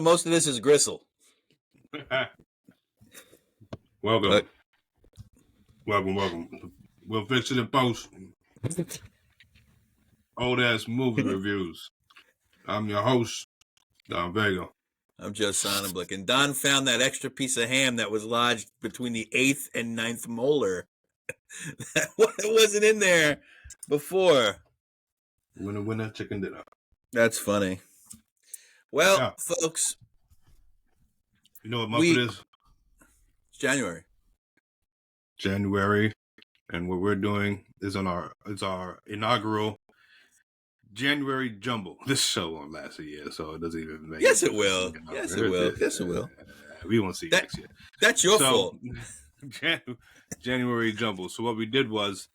Most of this is gristle. Welcome. Welcome. We'll fix it in post. Old ass movie reviews. I'm your host, Don Vega. I'm Joe Sonnenblick, and Don found that extra piece of ham that was lodged between the 8th and 9th molar. That wasn't in there before. Winner, chicken dinner. That's funny. Well, folks. You know what month it is? It's January. January. And what we're doing is it's our inaugural January Jumble. This show won't last a year, so it doesn't even make Yes, it will. Yes, it will. Yes, it will. We won't see next year. That's your fault. January Jumble. So what we did was,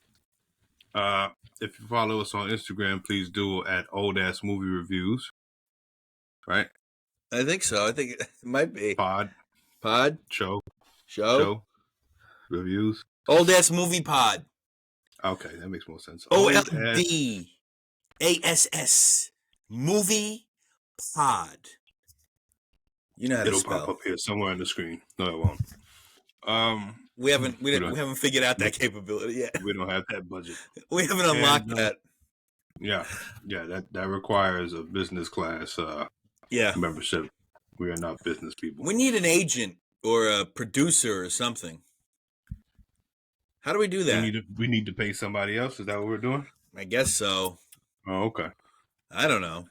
if you follow us on Instagram, please do at Old Ass Movie Reviews. Right? I think so. I think it might be. Pod. Show. Reviews. Old Ass Movie Pod. Okay, that makes more sense. OLD. ASS. Movie Pod. You know how to spell. It'll pop up here somewhere on the screen. No, it won't. We haven't figured out that capability yet. We don't have that budget. We haven't unlocked that. Yeah, that requires a business class membership. We are not business people. We need an agent or a producer or something. How do we do that? We need to pay somebody else. Is that what we're doing? I guess so. Oh, okay. I don't know.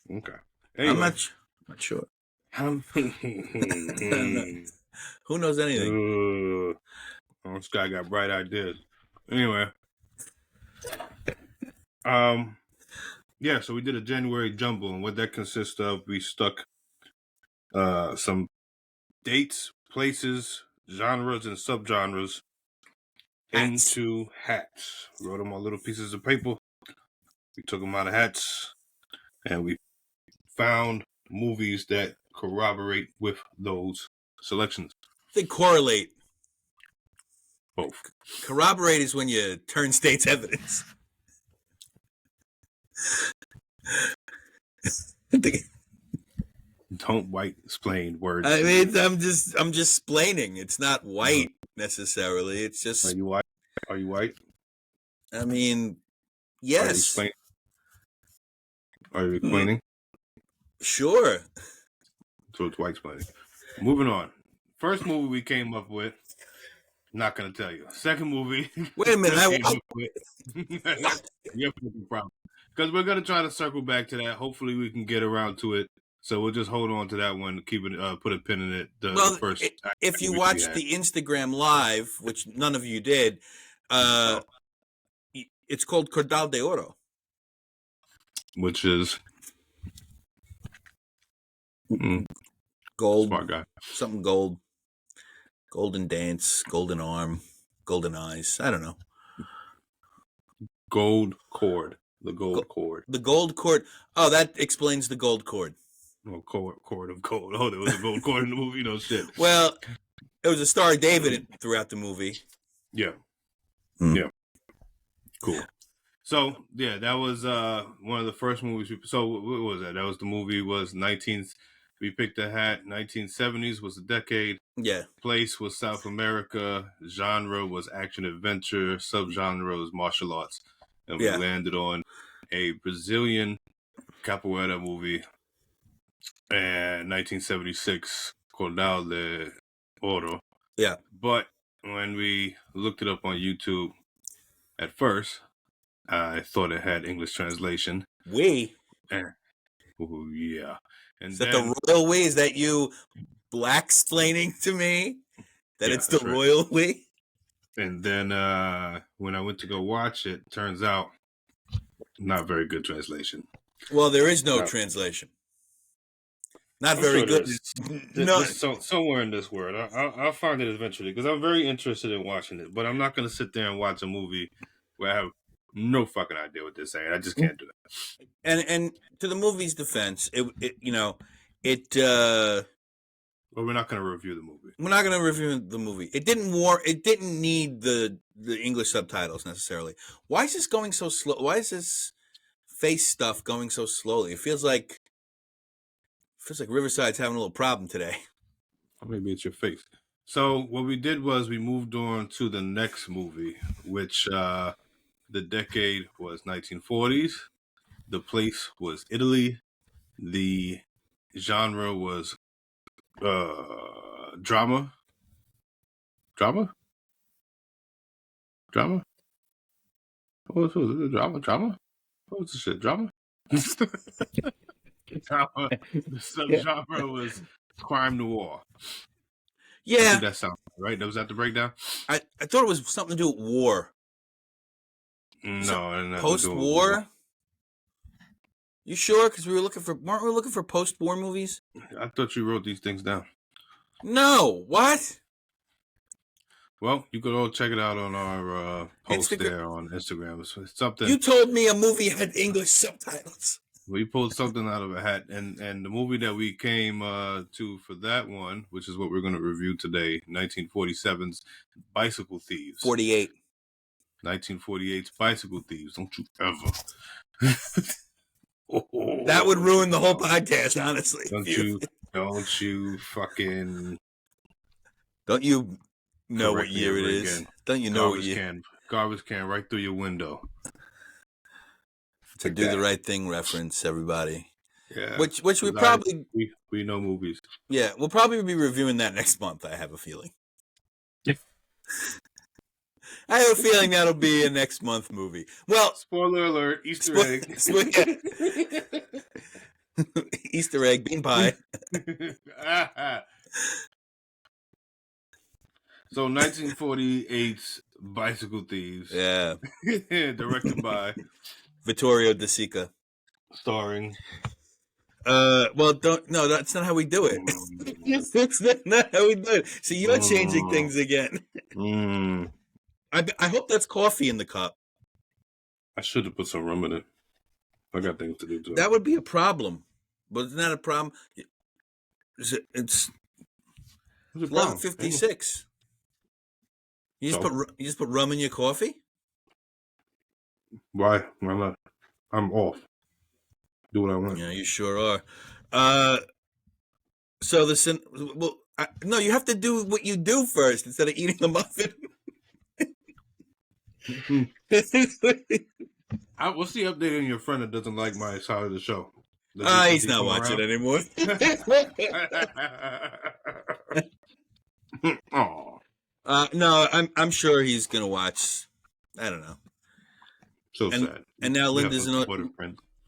Okay. Anyway. I'm not sure. Who knows anything? This guy got bright ideas. Anyway. So we did a January Jumble, and what that consists of, we stuck some dates, places, genres, and subgenres into hats. Wrote them on little pieces of paper. We took them out of hats, and we found movies that corroborate with those selections. They correlate. Both. Corroborate is when you turn state's evidence. Don't white explain words. I mean, I'm just explaining. It's not white necessarily. It's just. Are you white? Are you white? I mean, yes. Are you explaining? Sure. So it's white explaining. Moving on. First movie we came up with. Not gonna tell you. Second movie. Wait a minute. You have a problem. Because we're gonna try to circle back to that. Hopefully, we can get around to it. So we'll just hold on to that one. Keep it. Put a pin in it. The first. If you watched the Instagram live, which none of you did, it's called Cordal de Oro, which is gold. Smart guy. Something gold. Golden dance, golden arm, golden eyes. I don't know. Gold cord. The gold cord. The gold cord. Oh, that explains the gold cord. Oh, cord of gold. Oh, there was a gold cord in the movie? No shit. Well, it was a Star of David throughout the movie. Yeah. Yeah. Cool. So, yeah, that was one of the first movies. So, what was that? That was the movie we picked a hat. 1970s was the decade. Yeah. Place was South America. Genre was action adventure. Subgenre was martial arts. And we landed on a Brazilian capoeira movie. And 1976, Cordal de Oro. Yeah. But when we looked it up on YouTube, at first, I thought it had English translation. Oh, yeah. And is that the royal way? Is that you black-splaining to me that it's the royal way? And then when I went to go watch it, turns out not very good translation. Well, there is no translation. Not very good. Somewhere in this world. I'll find it eventually because I'm very interested in watching it. But I'm not going to sit there and watch a movie where I have no fucking idea what they're saying. I just can't do that. And to the movie's defense, it Well, we're not going to review the movie. We're not going to review the movie. It didn't need the English subtitles necessarily. Why is this going so slow? Why is this face stuff going so slowly? It feels like Feels like Riverside's having a little problem today. Or maybe it's your face. So what we did was we moved on to the next movie, which the decade was 1940s. The place was Italy. The genre was drama. Drama? Drama? What was it? Drama? What was the shit? Drama? Drama. The subgenre was crime noir. I Yeah, think that sounds right. That was that the breakdown? I thought it was something to do with war. No, and Post-war. You sure? Because weren't we looking for post-war movies? I thought you wrote these things down. No, what? Well, you could all check it out on our post there on Instagram. It's something. You told me a movie had English subtitles. We pulled something out of a hat, and the movie that we came to for that one, which is what we're going to review today, 1947's Bicycle Thieves. 48. 1948's Bicycle Thieves. Don't you ever. That would ruin the whole podcast, honestly. Don't you fucking. Don't you know what year it is? Again. Don't you know what year? Garbage can right through your window. To do the right thing reference, everybody. Yeah. Which we probably we know movies. Yeah, we'll probably be reviewing that next month, I have a feeling. Yeah. I have a feeling that'll be a next month movie. Well, spoiler alert, Easter egg. Easter egg, bean pie. So 1948's Bicycle Thieves. Yeah. Directed by Vittorio De Sica. Starring. Well, that's not how we do it. That's not how we do it. See, you're changing things again. I hope that's coffee in the cup. I should have put some rum in it. I got things to do too. That would be a problem. But it's not a problem. It's 11:56. You just put rum in your coffee? Why? Why not? I'm off. Do what I want. Yeah, you sure are. So no, you have to do what you do first instead of eating a muffin. What's the update on your friend that doesn't like my side of the show? He's not watching it anymore. No, I'm sure he's gonna watch. I don't know. So sad. And now Linda's in.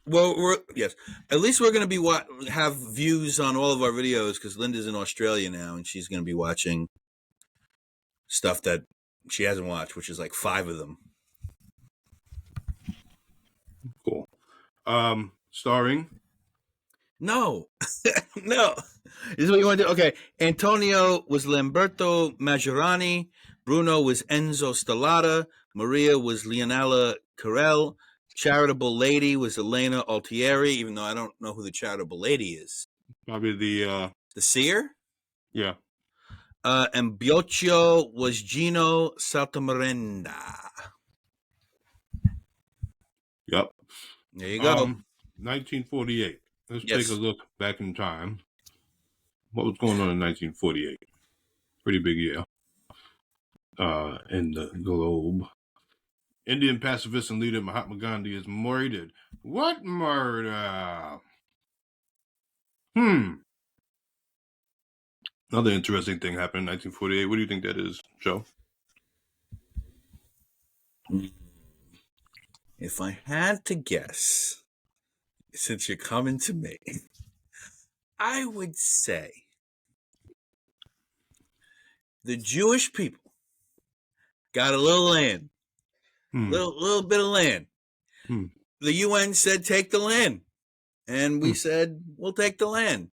Well, yes. At least we're gonna be have views on all of our videos because Linda's in Australia now, and she's gonna be watching stuff that she hasn't watched, which is like 5 of them. Cool. Starring. No. No. This is what you want to do? Okay. Antonio was Lamberto Maggiorani. Bruno was Enzo Stellata. Maria was Leonela Carell. Charitable Lady was Elena Altieri, even though I don't know who the Charitable Lady is. Probably the seer? Yeah. And Biocchio was Gino Saltamarenda. Yep. There you go. 1948. Let's take a look back in time. What was going on in 1948? Pretty big year in the globe. Indian pacifist and leader Mahatma Gandhi is murdered. What murder? Another interesting thing happened in 1948. What do you think that is, Joe? If I had to guess, since you're coming to me, I would say the Jewish people got a little land, little bit of land. The UN said, take the land. And we said, we'll take the land.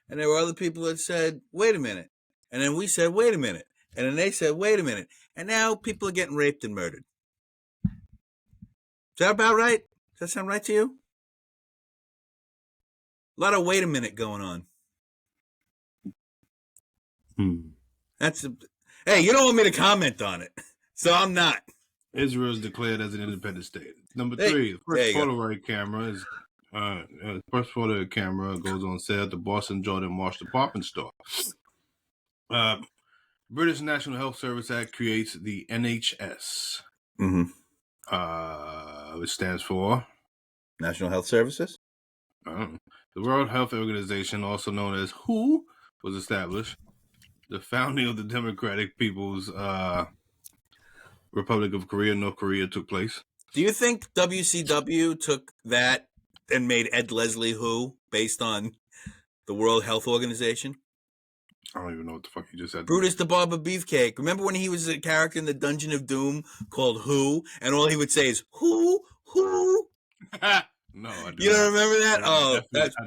And there were other people that said, wait a minute. And then we said, wait a minute. And then they said, wait a minute. And now people are getting raped and murdered. Is that about right? Does that sound right to you? A lot of wait a minute going on. Hey, you don't want me to comment on it, so I'm not. Israel is declared as an independent state. Number 3, the first Polaroid camera is First photo of the camera goes on sale at the Boston Jordan Marsh department store. British National Health Service Act creates the NHS, which stands for National Health Services. The World Health Organization, also known as WHO, was established. The founding of the Democratic People's Republic of Korea, North Korea, took place. Do you think WCW took that and made Ed Leslie WHO based on the World Health Organization? I don't even know what the fuck you just said. Brutus the Barber Beefcake. Remember when he was a character in the Dungeon of Doom called Who, and all he would say is Who? No, I do You not. don't remember that? I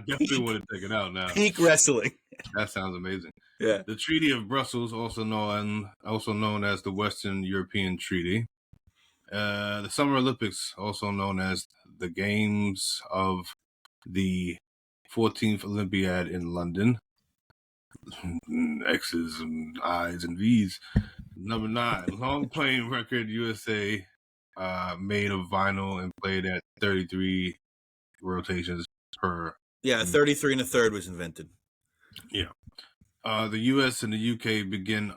definitely want to take it out now. Peak wrestling. That sounds amazing. Yeah. The Treaty of Brussels, also known as the Western European Treaty. The Summer Olympics, also known as the Games of the 14th Olympiad in London. X's and I's and V's. Number 9, long playing record USA, made of vinyl and played at 33 rotations per. Yeah, 33 and a third was invented. Yeah. The U.S. and the U.K. begin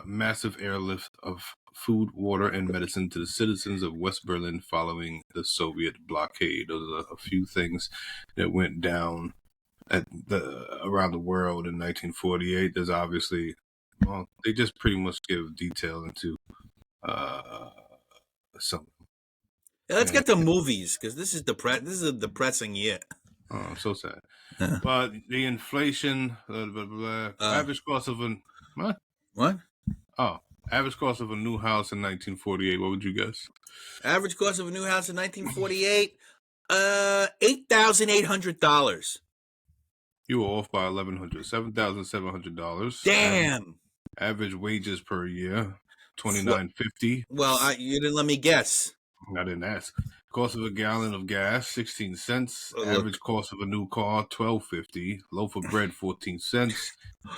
massive airlift of food, water, and medicine to the citizens of West Berlin following the Soviet blockade. Those are a few things that went down around the world in 1948. There's obviously, they just pretty much give detail into something. Yeah, let's get to movies, because this is a depressing year. Oh, I'm so sad. But the inflation, average cost of what? Oh, average cost of a new house in 1948. What would you guess? Average cost of a new house in 1948, $8,800. You were off by $1,100, $7,700. Damn. Average wages per year, $29.50. Well, you didn't let me guess. I didn't ask. Cost of a gallon of gas, 16 cents. Average cost of a new car, $12.50. Loaf of bread, 14 cents.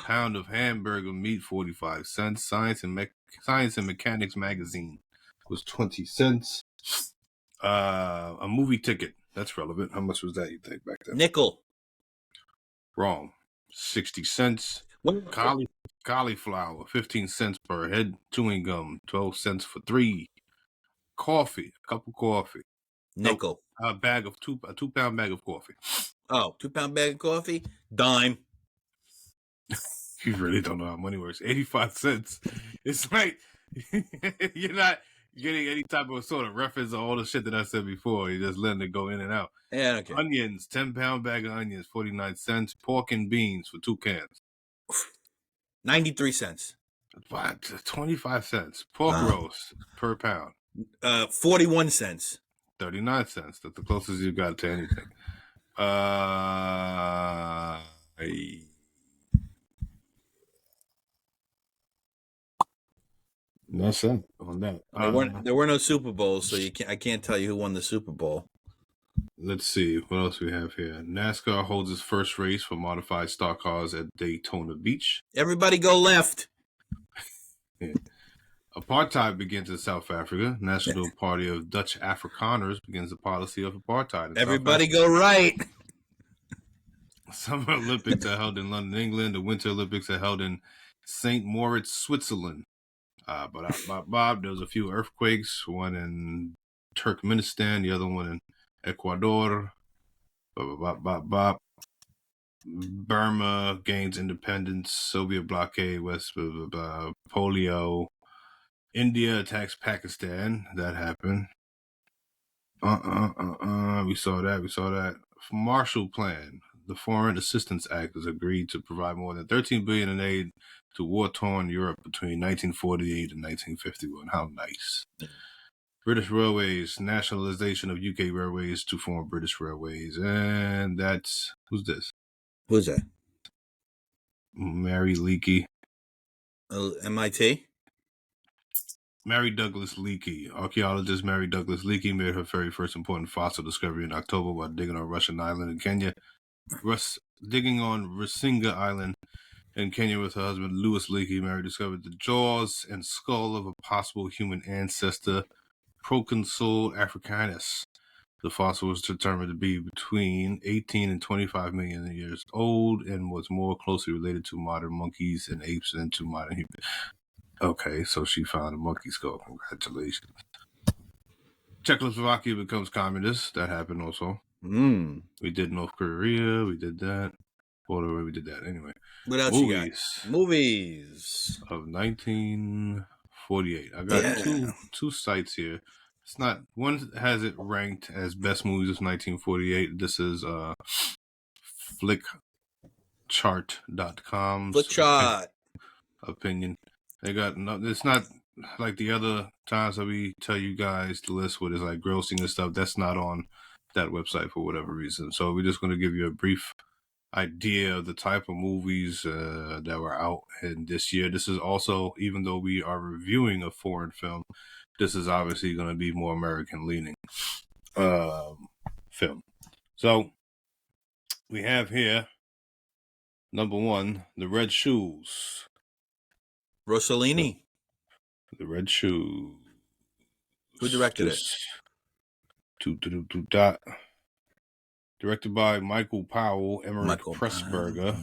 Pound of hamburger meat, 45 cents. Science and Mechanics magazine was 20 cents. A movie ticket, that's relevant. How much was that, you think, back then? Nickel. Wrong. 60 cents. Cauliflower, 15 cents per head. Chewing gum, 12 cents for 3. Coffee, a cup of coffee. Nickel. A 2-pound bag of coffee. Oh, 2-pound bag of coffee? Dime. You really don't know how money works. 85 cents. It's like you're not getting any type of sort of reference to all the shit that I said before. You're just letting it go in and out. Yeah, okay. Onions, 10-pound bag of onions, 49 cents. Pork and beans for 2 cans. 93 cents. What? 25 cents. Pork roast per pound. 41 cents. 39 cents. That's the closest you got to anything. That's it on that. There were no Super Bowls, so I can't tell you who won the Super Bowl. Let's see what else we have here. NASCAR holds its first race for modified stock cars at Daytona Beach. Everybody go left. Yeah. Apartheid begins in South Africa. National Party of Dutch Afrikaners begins the policy of apartheid. Everybody go right. Summer Olympics are held in London, England. The Winter Olympics are held in St. Moritz, Switzerland. Bob, there was a few earthquakes. One in Turkmenistan, the other one in Ecuador. Burma gains independence. Soviet blockade. West polio. India attacks Pakistan. That happened. We saw that. Marshall Plan. The Foreign Assistance Act has agreed to provide more than $13 billion in aid to war-torn Europe between 1948 and 1951. How nice. British Railways, nationalization of UK Railways to form British Railways. And that's... Who's this? Who's that? Mary Leakey. MIT? Mary Douglas Leakey. Archaeologist Mary Douglas Leakey made her very first important fossil discovery in October while digging on Russian Island in Kenya. Digging on Rusinga Island in Kenya with her husband Louis Leakey, Mary discovered the jaws and skull of a possible human ancestor, Proconsul africanus. The fossil was determined to be between 18 and 25 million years old and was more closely related to modern monkeys and apes than to modern humans. Okay, so she found a monkey skull. Congratulations. Czechoslovakia becomes communist. That happened also. We did North Korea. We did that. We did that. Anyway. What else you got? Movies of 1948. I got two sites here. It's not one has it ranked as best movies of 1948. This is flickchart.com. Flickchart opinion. They got it's not like the other times that we tell you guys the list what is like grossing and stuff. That's not on that website for whatever reason. So we're just going to give you a brief idea of the type of movies that were out in this year. This is also, even though we are reviewing a foreign film, this is obviously going to be more American leaning film. So we have here number 1, The Red Shoes. Rossellini. The Red Shoes. Who directed it? Directed by Michael Powell, Emmerich Pressburger.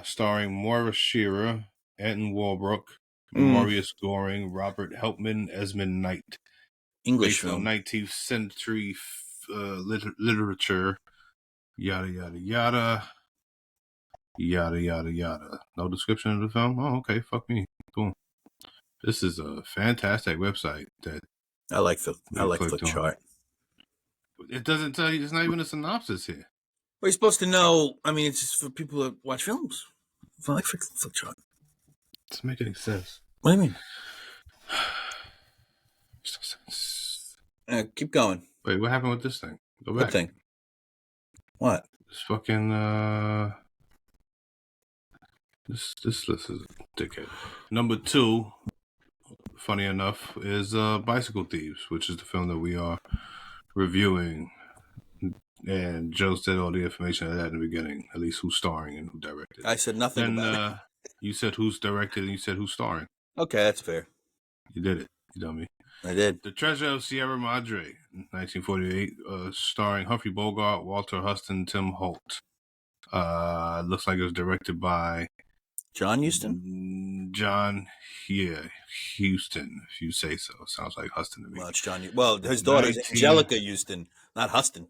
Starring Moira Shearer, Anton Walbrook, Maurice Goring, Robert Helpman, Esmond Knight. English based film. on 19th century literature. Yada, yada, yada. Yada, yada, yada. No description of the film? Oh, okay. Fuck me. Boom. This is a fantastic website that I like the chart. It doesn't tell you. It's not even a synopsis here. Well, you're supposed to know. I mean, it's just for people that watch films. I like Flickchart. It doesn't make any sense. What do you mean? Keep going. Wait, what happened with this thing? Go back. What thing? What? This fucking this list is a dickhead. Number 2, funny enough, is Bicycle Thieves, which is the film that we are reviewing. And Joe said all the information of that in the beginning, at least who's starring and who directed. I said nothing about it. You said who's directed and you said who's starring. Okay, that's fair. You did it. You dummy. I did. The Treasure of Sierra Madre, 1948, starring Humphrey Bogart, Walter Huston, Tim Holt. Looks like it was directed by John Huston? Huston, if you say so. Sounds like Huston to me. Well, it's John. Well, his daughter's Angelica Huston, not Huston.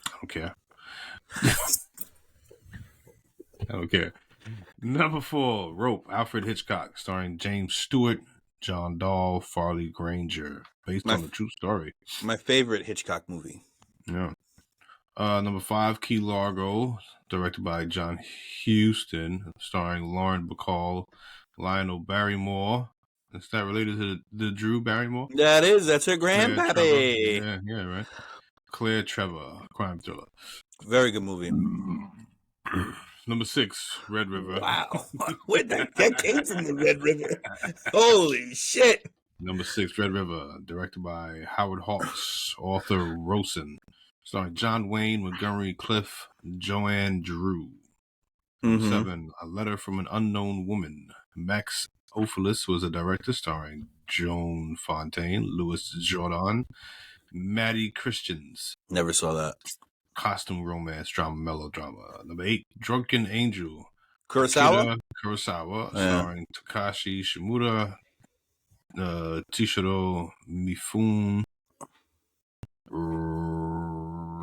I don't care. I don't care. Number 4, Rope, Alfred Hitchcock, starring James Stewart, John Dahl, Farley Granger, based on a true story. My favorite Hitchcock movie. Yeah. Number 5, Key Largo, directed by John Huston, starring Lauren Bacall, Lionel Barrymore. Is that related to the Drew Barrymore? That is. That's her grandpappy. Yeah, right. Claire Trevor, crime thriller. Very good movie. Number 6, Red River. Wow. Where that came from, the Red River? Holy shit. Number 6, Red River, directed by Howard Hawks, Arthur Rosen, starring John Wayne, Montgomery Clift, Joanne Drew. Number 7, A Letter from an Unknown Woman. Max Ophulis was a director, starring Joan Fontaine, Louis Jordan, Maddie Christians. Never saw that. Costume romance, drama, melodrama. Number 8, Drunken Angel. Kurosawa, starring Takashi Shimura, Tishiro Mifune,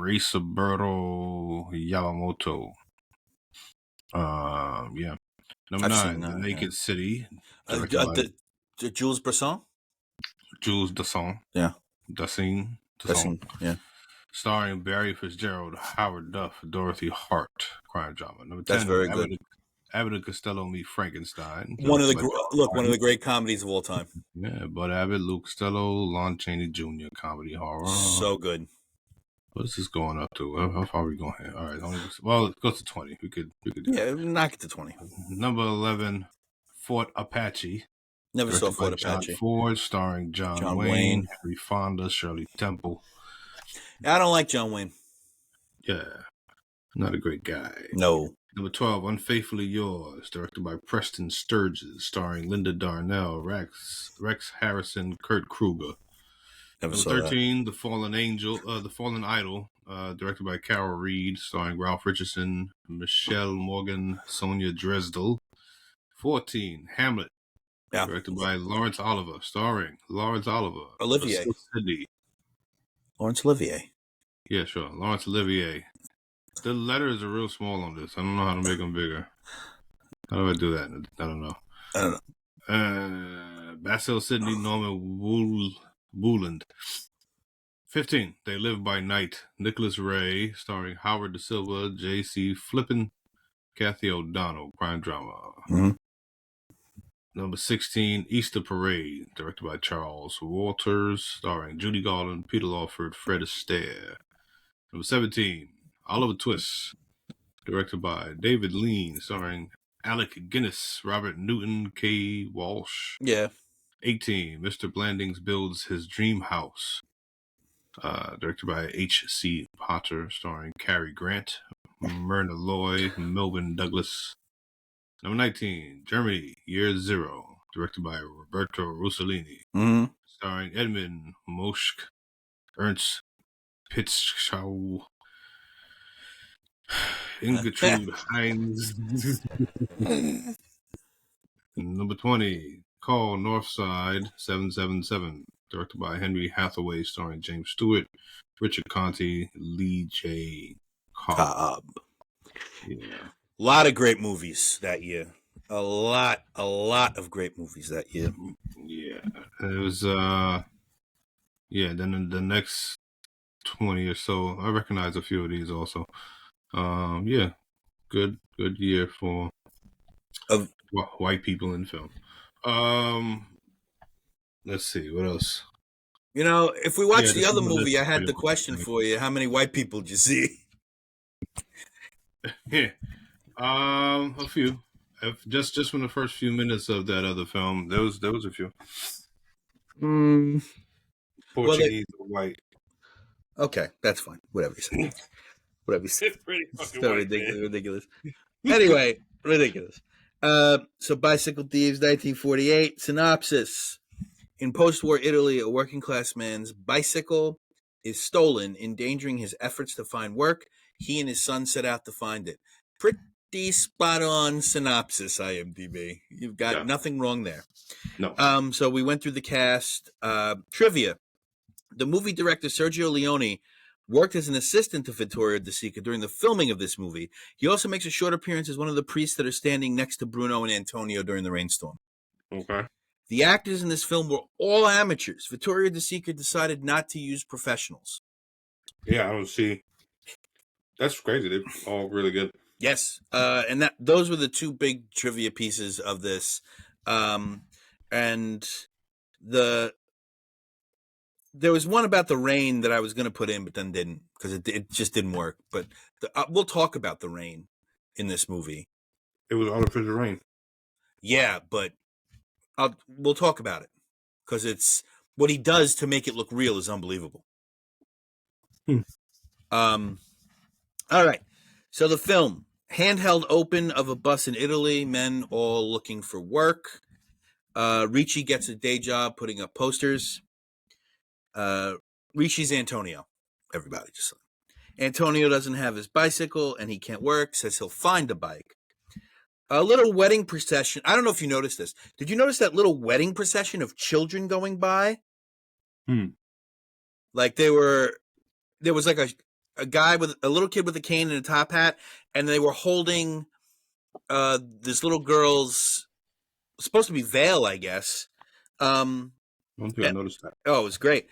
Reisaberto Yamamoto. Yeah. Number 9, The Naked City. Jules Bresson? Jules Dassin. Yeah. Dassin. Yeah. Starring Barry Fitzgerald, Howard Duff, Dorothy Hart. Crime drama. Number 10, That's very good. Abbott and Costello Meet Frankenstein. One of the great comedies of all time. Yeah, Bud Abbott, Luke Costello, Lon Chaney Jr. comedy horror. So good. What is this going up to? How far are we going here? All right, well, it goes to 20. We could do it. Knock it to 20. Number 11, Fort Apache. Never saw Fort Apache. John Ford, starring John Wayne, Henry Fonda, Shirley Temple. I don't like John Wayne. Yeah, not a great guy. No. Number 12, Unfaithfully Yours, directed by Preston Sturges, starring Linda Darnell, Rex Harrison, Kurt Kruger. Never Number saw 13, The Fallen Idol, directed by Carol Reed, starring Ralph Richardson, Michelle Morgan, Sonia Dresdel. 14, Hamlet, directed by Laurence Olivier, starring Laurence Olivier, Olivier. Sidney. Laurence Olivier. Yeah, sure. Laurence Olivier. The letters are real small on this. I don't know how to make them bigger. How do I do that? I don't know. I don't know. Basil Sidney Norman Wooland. 15, They Live by Night. Nicholas Ray, starring Howard Da Silva, J.C. Flippin, Kathy O'Donnell, crime drama. Mm-hmm. Number 16, Easter Parade, directed by Charles Walters, starring Judy Garland, Peter Lawford, Fred Astaire. Number 17, Oliver Twist, directed by David Lean, starring Alec Guinness, Robert Newton, K. Walsh. Yeah. 18, Mr. Blandings Builds His Dream House, directed by H.C. Potter, starring Cary Grant, Myrna Loy, Melvin Douglas. Number 19, Germany, Year Zero, directed by Roberto Rossellini, starring Edmund Moschk, Ernst Pitzschau, Ingertrude Heinz. Number 20, Call Northside 777, directed by Henry Hathaway, starring James Stewart, Richard Conte, Lee J. Cobb. Yeah. A lot of great movies that year. A lot of great movies that year. Yeah. It was, then in the next 20 or so, I recognize a few of these also. Good year for white people in film. Let's see, what else? You know, if we watch the other movie, I had the question for you: how many white people did you see? Yeah, a few. Just from the first few minutes of that other film, there was a few. Portuguese or white. Okay, that's fine. Whatever you say. Whatever you say. It's pretty fucking white, ridiculous. Anyway, ridiculous. So Bicycle Thieves, 1948. Synopsis. In post-war Italy, a working-class man's bicycle is stolen, endangering his efforts to find work. He and his son set out to find it. Pretty spot-on synopsis, IMDb. You've got nothing wrong there. No. So we went through the cast. Trivia. The movie director Sergio Leone worked as an assistant to Vittorio De Sica during the filming of this movie. He also makes a short appearance as one of the priests that are standing next to Bruno and Antonio during the rainstorm. Okay. The actors in this film were all amateurs. Vittorio De Sica decided not to use professionals. Yeah, I don't see. That's crazy. They're all really good. Yes, and those were the two big trivia pieces of this, and there was one about the rain that I was going to put in, but then didn't because it just didn't work. But we'll talk about the rain in this movie. It was artificial rain. Yeah, but we'll talk about it because it's what he does to make it look real is unbelievable. All right. So the film, handheld open of a bus in Italy, men all looking for work. Ricci gets a day job putting up posters. Ricci's Antonio. Everybody just Antonio doesn't have his bicycle and he can't work, says he'll find a bike. A little wedding procession. I don't know if you noticed this. Did you notice that little wedding procession of children going by? Like there was like a guy with a little kid with a cane and a top hat, and they were holding this little girl's supposed to be veil, I guess. I don't think I noticed that. Oh, it was great.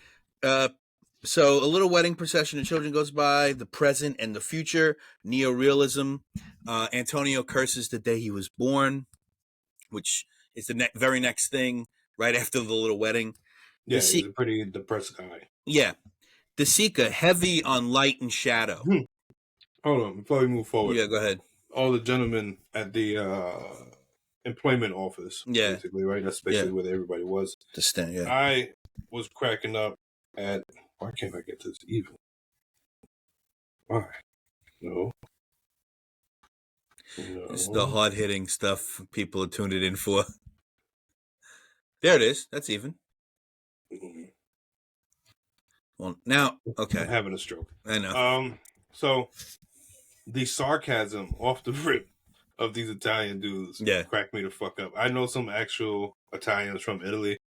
So a little wedding procession of children goes by, the present and the future, neo-realism. Antonio curses the day he was born, which is the very next thing right after the little wedding. Yeah, he's a pretty depressed guy. Yeah. De Sica, heavy on light and shadow. Hold on, before we move forward. Yeah, go ahead. All the gentlemen at the employment office, basically, right? That's basically where everybody was. I was cracking up at, why can't I get this even? Why? No. It's the hard-hitting stuff people are tuned it in for. There it is. That's even. Well, now, okay. I'm having a stroke. I know. So the sarcasm off the rip of these Italian dudes crack me the fuck up. I know some actual Italians from Italy,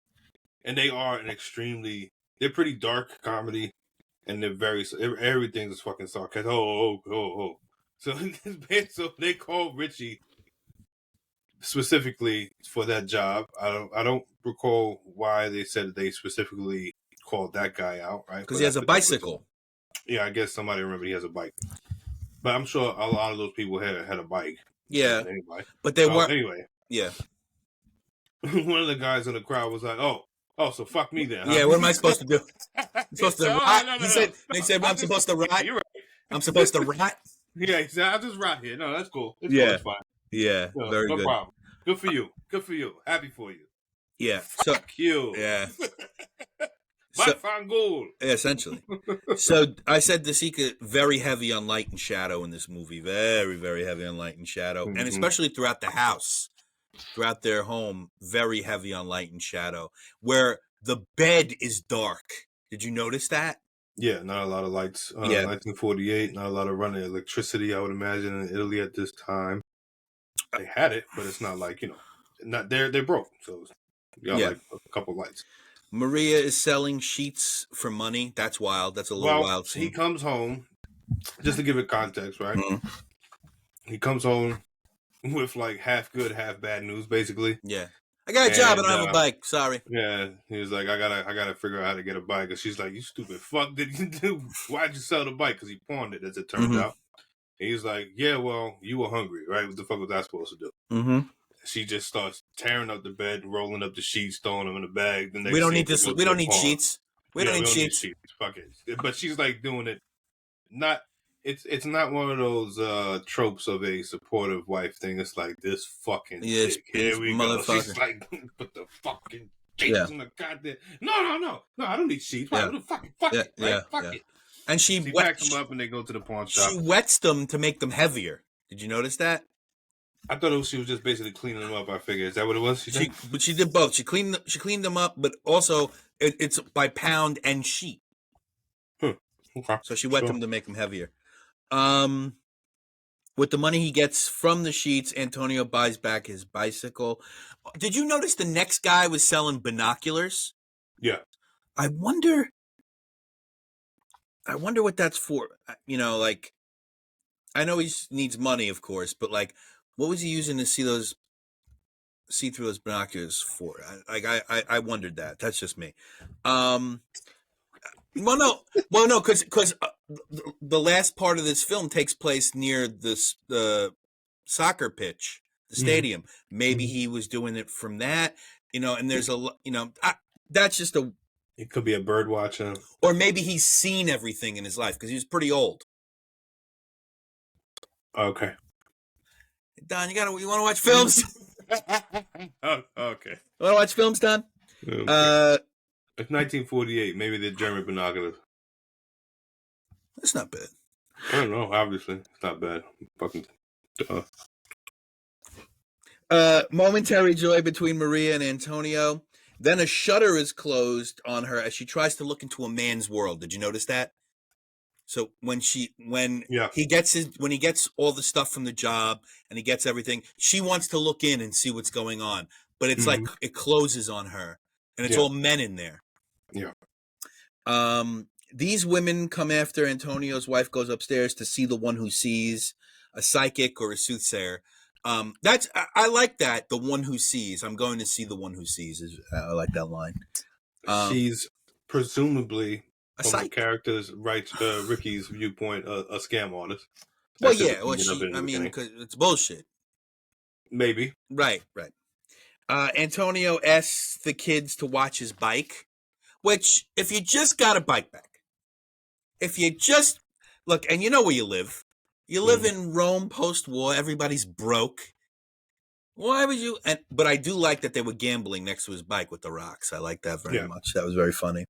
and they are they're pretty dark comedy, and they're everything's fucking sarcastic. Oh. So they call Richie specifically for that job. I don't recall why they said that they specifically called that guy out, right? Because he has a bicycle. Yeah, I guess somebody remembered he has a bike. But I'm sure a lot of those people had a bike. Yeah. Anyway. But they weren't. Anyway. Yeah. One of the guys in the crowd was like, oh, so fuck me then. Huh? Yeah, what am I supposed to do? I'm supposed to rot? No. They said I'm supposed to rot? You're right. I'm supposed to rot? Yeah, he said, I'll just rot here. No, that's cool. Cool. It's fine. Yeah, very good. No problem. Good for you. Happy for you. Yeah. Fuck you. Yeah. Fangool. Essentially. So I said De Sica very heavy on light and shadow in this movie. Very, very heavy on light and shadow. Mm-hmm. And especially throughout the house, throughout their home, very heavy on light and shadow. Where the bed is dark. Did you notice that? Yeah, not a lot of lights. 1948, not a lot of running electricity, I would imagine, in Italy at this time. They had it, but it's not like, not they're broke. So like a couple lights. Maria is selling sheets for money. That's wild. That's a little wild scene. He comes home, just to give it context, right? Mm-hmm. He comes home with like half good, half bad news, basically. Yeah. I got a job and I have a bike. Sorry. Yeah. He was like, I gotta figure out how to get a bike. And she's like, you stupid fuck, did you do? Why'd you sell the bike? Because he pawned it, as it turns out. And he's like, yeah, well, you were hungry, right? What the fuck was I supposed to do? Mm-hmm. She just starts tearing up the bed, rolling up the sheets, throwing them in the bag. We don't need this. We don't need sheets. We don't need sheets. Fuck it. But she's like doing it. It's not one of those tropes of a supportive wife thing. It's like this fucking dick. Here we go. She's like, put the fucking sheets in the goddamn. No. I don't need sheets. Fuck it. Fuck it. And she packs them up and they go to the pawn shop. She wets them to make them heavier. Did you notice that? I thought she was just basically cleaning them up. I figured, is that what it was? But she did both. She cleaned them up, but also it's by pound and sheet. Okay. So she wet them to make them heavier. With the money he gets from the sheets, Antonio buys back his bicycle. Did you notice the next guy was selling binoculars? Yeah. I wonder what that's for. Like, I know he needs money, of course, but like, what was he using to see through those binoculars for? I wondered that. That's just me. Well, no, because the last part of this film takes place near the soccer pitch, the stadium. Mm-hmm. Maybe he was doing it from that, and there's that's just a. It could be a bird watching. Or maybe he's seen everything in his life because he was pretty old. Okay. Don, you want to watch films? Oh, okay. You want to watch films, Don? Okay. It's 1948. Maybe they're German binoculars. That's not bad. I don't know. Obviously, it's not bad. Fucking. Momentary joy between Maria and Antonio. Then a shutter is closed on her as she tries to look into a man's world. Did you notice that? So when he gets all the stuff from the job and he gets everything, she wants to look in and see what's going on, but it's like it closes on her, and it's all men in there. Yeah. These women come after Antonio's wife goes upstairs to see the one who sees, a psychic or a soothsayer. I like that. The one who sees. I'm going to see the one who sees. I like that line. She's presumably, from the character's Ricky's viewpoint, a scam artist. Well, yeah. Well, because it's bullshit. Maybe. Right. Antonio asks the kids to watch his bike, which, if you just got a bike back, if you just look, and you know where you live in Rome post-war, everybody's broke. Why would you? But I do like that they were gambling next to his bike with the rocks. I like that very much. That was very funny.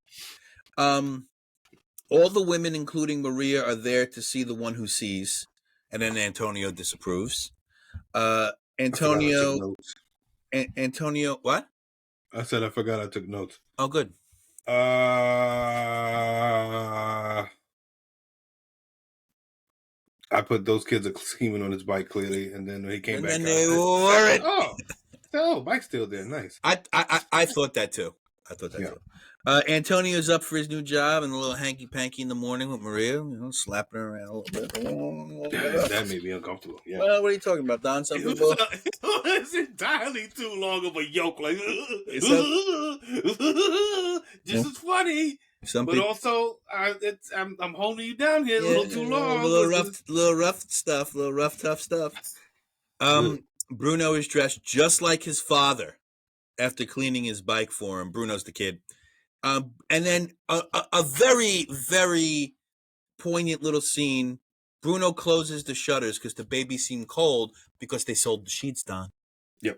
All the women, including Maria, are there to see the one who sees, and then Antonio disapproves. Antonio, what? I said I forgot I took notes. Oh, good. I put those kids are scheming on his bike clearly, and then he came And back then out. they wore it. Oh, bike's still there. Nice. I thought that too. Too. Antonio's up for his new job and a little hanky panky in the morning with Maria, slapping her around a little bit. That made me uncomfortable. Yeah. Well, what are you talking about, Don? Some It people. was entirely too long of a yoke. Like, this is funny. But also, I'm holding you down here a little too long. A little rough stuff, tough stuff. Bruno is dressed just like his father after cleaning his bike for him. Bruno's the kid. And then a very, very poignant little scene. Bruno closes the shutters because the baby seemed cold because they sold the sheets, Don. Yep.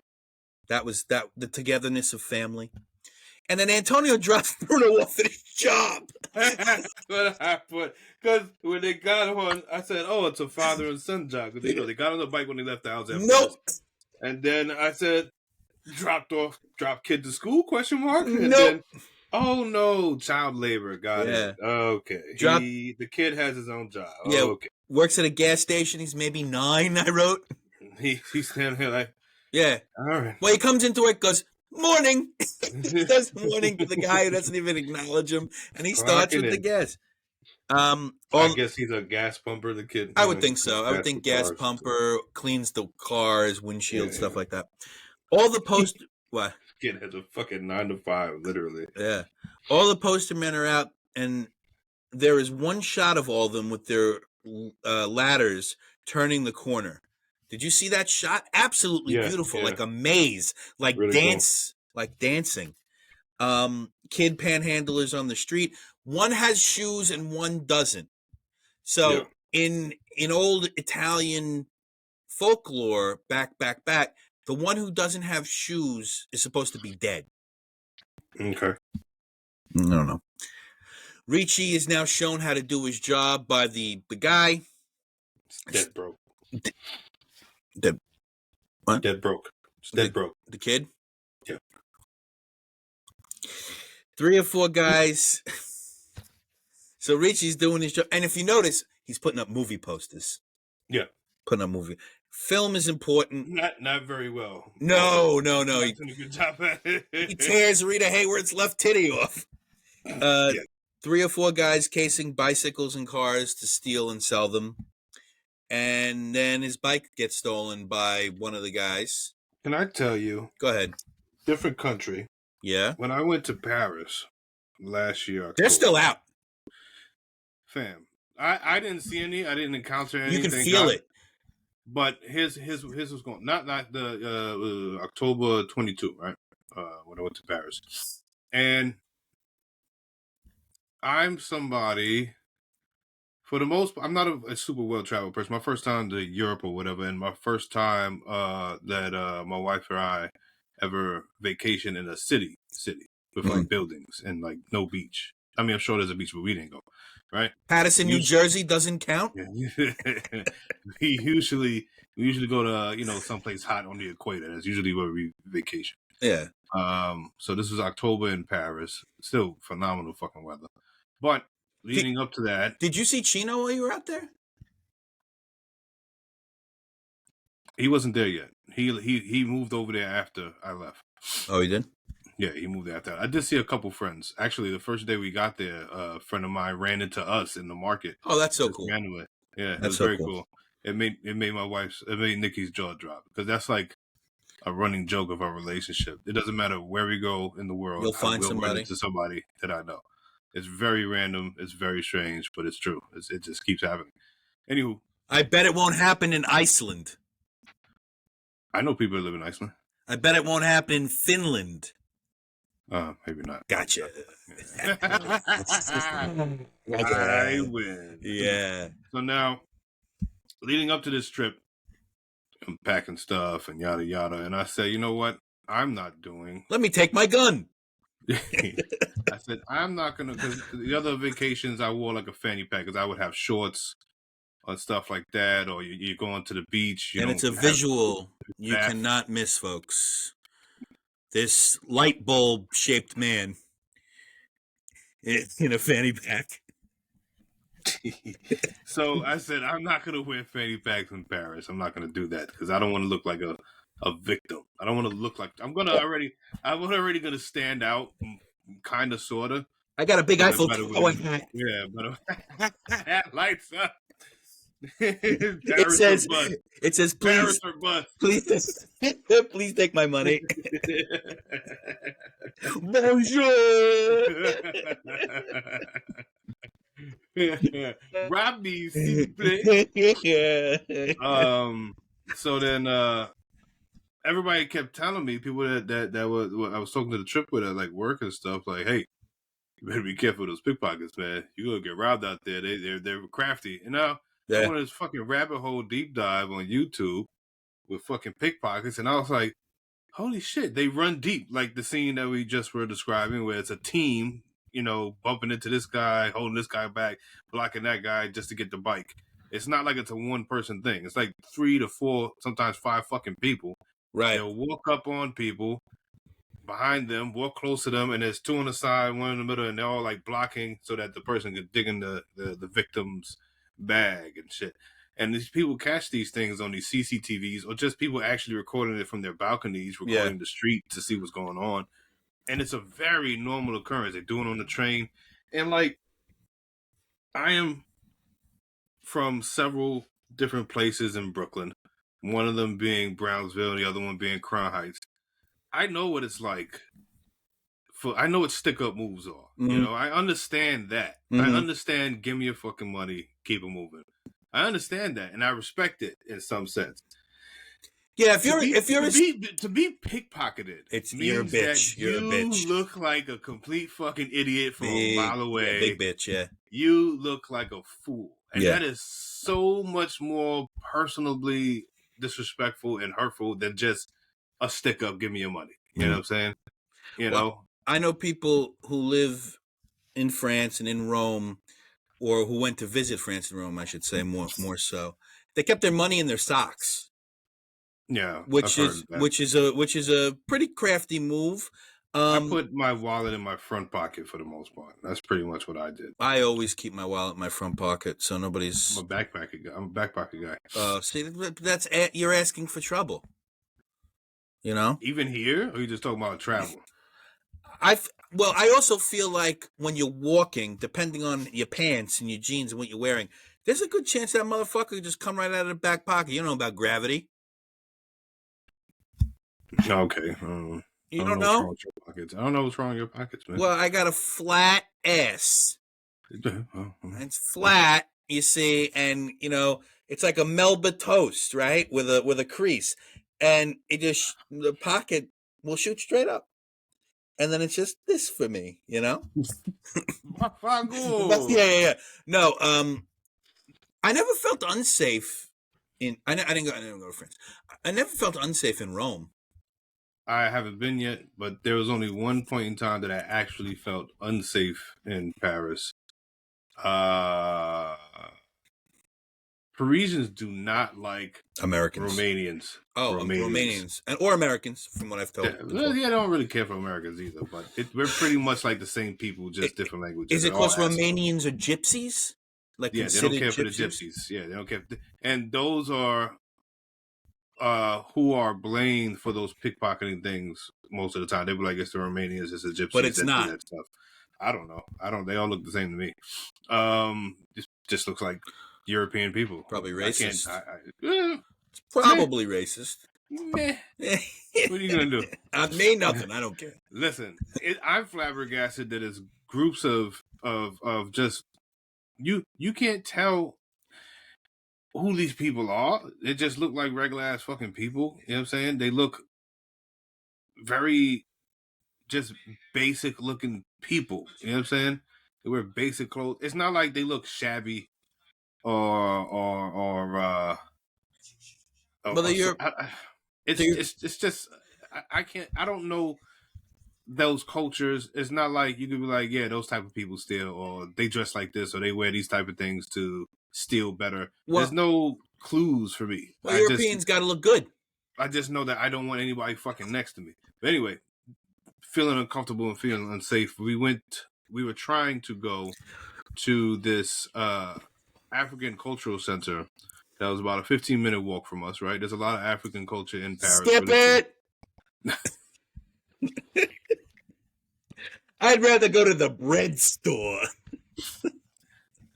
That was the togetherness of family. And then Antonio drops Bruno off at his job. Because when they got on, I said, "Oh, it's a father and son job." Because they got on the bike when they left the house. Nope. And then I said, "Drop kid to school?" ? And nope. then, oh no, child labor. Got it. Okay. The kid has his own job. Yeah. Okay. Works at a gas station. He's maybe 9. I wrote. He's standing here like, yeah. All right. Well, he comes into work, goes, morning. He does morning to the guy who doesn't even acknowledge him, and he starts with the gas. I guess he's a gas pumper, the kid. I would think so. I would think gas pumper, cleans the cars, windshield, stuff like that. All the what? Kid has a fucking 9 to 5, literally. Yeah. All the poster men are out, and there is one shot of all of them with their ladders turning the corner. Did you see that shot? Absolutely beautiful, like a maze, like really dance, cool. Like dancing. Kid panhandlers on the street. One has shoes and one doesn't. So in old Italian folklore, back, the one who doesn't have shoes is supposed to be dead. Okay. I don't know. Ricci is now shown how to do his job by the guy. Dead broke. What? Dead broke. Dead broke. The kid? Yeah. 3 or 4 guys. So Ricci's doing his job. And if you notice, he's putting up movie posters. Yeah. Putting up movie. Film is important. Not very well. No. He's doing a good job at it. He tears Rita Hayworth's left titty off. 3 or 4 guys casing bicycles and cars to steal and sell them. And then his bike gets stolen by one of the guys. Can I tell you? Go ahead. Different country. Yeah. When I went to Paris last year, they're still out. Fam, I didn't see any. I didn't encounter anything. You can feel it. But his was going not the October 22, right? When I went to Paris, and I'm somebody. For the most, I'm not a super well traveled person. My first time to Europe or whatever, and my first time that my wife and I ever vacation in a city with like buildings and like no beach. I mean, I'm sure there's a beach, but we didn't go. Right? Patterson, New Jersey doesn't count. Yeah. we usually go to someplace hot on the equator. That's usually where we vacation. Yeah. So this was October in Paris. Still phenomenal fucking weather, but. Leading up to that. Did you see Chino while you were out there? He wasn't there yet. He moved over there after I left. Oh, he did? Yeah, he moved there after that. I did see a couple friends. Actually, the first day we got there, a friend of mine ran into us in the market. Oh, that's so cool. Randomly. Yeah, it was so very cool. It made Nikki's jaw drop because that's like a running joke of our relationship. It doesn't matter where we go in the world. You'll find somebody. Run into somebody that I know. It's very random. It's very strange, but it's true. It just keeps happening. Anywho. I bet it won't happen in Iceland. I know people that live in Iceland. I bet it won't happen in Finland. Maybe not. Gotcha. I win. Yeah. So now, leading up to this trip, I'm packing stuff and yada yada, and I said, you know what? I'm not doing. Let me take my gun. I said, I'm not going to, because the other vacations I wore like a fanny pack because I would have shorts or stuff like that, or you're going to the beach. And it's a visual you cannot miss, folks. This light bulb shaped man in a fanny pack. So I said, I'm not going to wear fanny packs in Paris. I'm not going to do that because I don't want to look like a victim. I don't want to look like I'm already going to stand out, kind of, sort of. I got a big But I Eiffel better Tower wear, hat. yeah, but that lights up. It Paris or says, bust. please, Paris or bust. please, please take my money. Bonjour. Rob me, s'il vous plaît. So then everybody kept telling me, people that were I was talking to the trip with at like work and stuff, like, hey, you better be careful of those pickpockets, man. You're gonna get robbed out there. They're crafty. And now I went on this fucking rabbit hole deep dive on YouTube with fucking pickpockets, and I was like, holy shit, they run deep. Like the scene that we just were describing, where it's a team, bumping into this guy, holding this guy back, blocking that guy just to get the bike. It's not like it's a one person thing. It's like 3 to 4, sometimes 5 fucking people. Right. They'll walk up on people behind them, walk close to them, and there's 2 on the side, 1 in the middle, and they're all like blocking so that the person can dig in the victim's bag and shit. And these people catch these things on these CCTVs, or just people actually recording it from their balconies, recording the street to see what's going on. And it's a very normal occurrence. They do it on the train. And like, I am from several different places in Brooklyn, one of them being Brownsville, the other one being Crown Heights. I know what it's like. I know what stick-up moves are. Mm-hmm. I understand that. I understand give me your fucking money, keep it moving. I understand that, and I respect it in some sense. Yeah, to be pickpocketed, you're a bitch. That you're a bitch. You look like a complete fucking idiot from a mile away. Yeah, big bitch, yeah. You look like a fool. And that is so much more personally disrespectful and hurtful than just a stick up, give me your money. You know what I'm saying? I know people who live in France and in Rome, or who went to visit France and Rome, I should say, more so. They kept their money in their socks. Yeah, which is a pretty crafty move. I put my wallet in my front pocket for the most part. That's pretty much what I did. I always keep my wallet in my front pocket, so nobody's. I'm a backpacker guy. See, that's you're asking for trouble. Even here, or you just talking about travel? I also feel like when you're walking, depending on your pants and your jeans and what you're wearing, there's a good chance that motherfucker could just come right out of the back pocket. You don't know about gravity. Okay. You don't know? I don't know what's wrong with your pockets, man. Well, I got a flat ass. It's flat, you see, and it's like a Melba toast, right? With a crease, and the pocket will shoot straight up, and then it's just this for me, Yeah. No, I never felt unsafe I didn't go to France. I never felt unsafe in Rome. I haven't been yet, but there was only one point in time that I actually felt unsafe in Paris. Parisians do not like Americans. Romanians. Romanians or Americans, from what I've told. Yeah, they don't really care for Americans either, but we're pretty much like the same people, just different languages. Is it because Romanians are gypsies? Like, yeah, they don't care for the gypsies. Yeah, they don't care. And those are who are blamed for those pickpocketing things most of the time. They be like, it's the Romanians, it's the gypsies, but it's not that stuff. I don't know. They all look the same to me. Just looks like European people. Probably racist. It's probably racist. Meh. What are you gonna do? I made nothing. I don't care. Listen, I'm flabbergasted that it's groups of just you can't tell who these people are. They just look like regular ass fucking people. You know what I'm saying? They look very just basic looking people. You know what I'm saying? They wear basic clothes. It's not like they look shabby it's just I don't know those cultures. It's not like you could be like, yeah, those type of people steal, or they dress like this, or they wear these type of things to steal better. There's no clues for me. Well, Europeans got to look good. I just know that I don't want anybody fucking next to me. But anyway, feeling uncomfortable and feeling unsafe. We went we were trying to go to this African cultural center that was about a 15-minute walk from us, right? There's a lot of African culture in Paris. Skip it! I'd rather go to the bread store.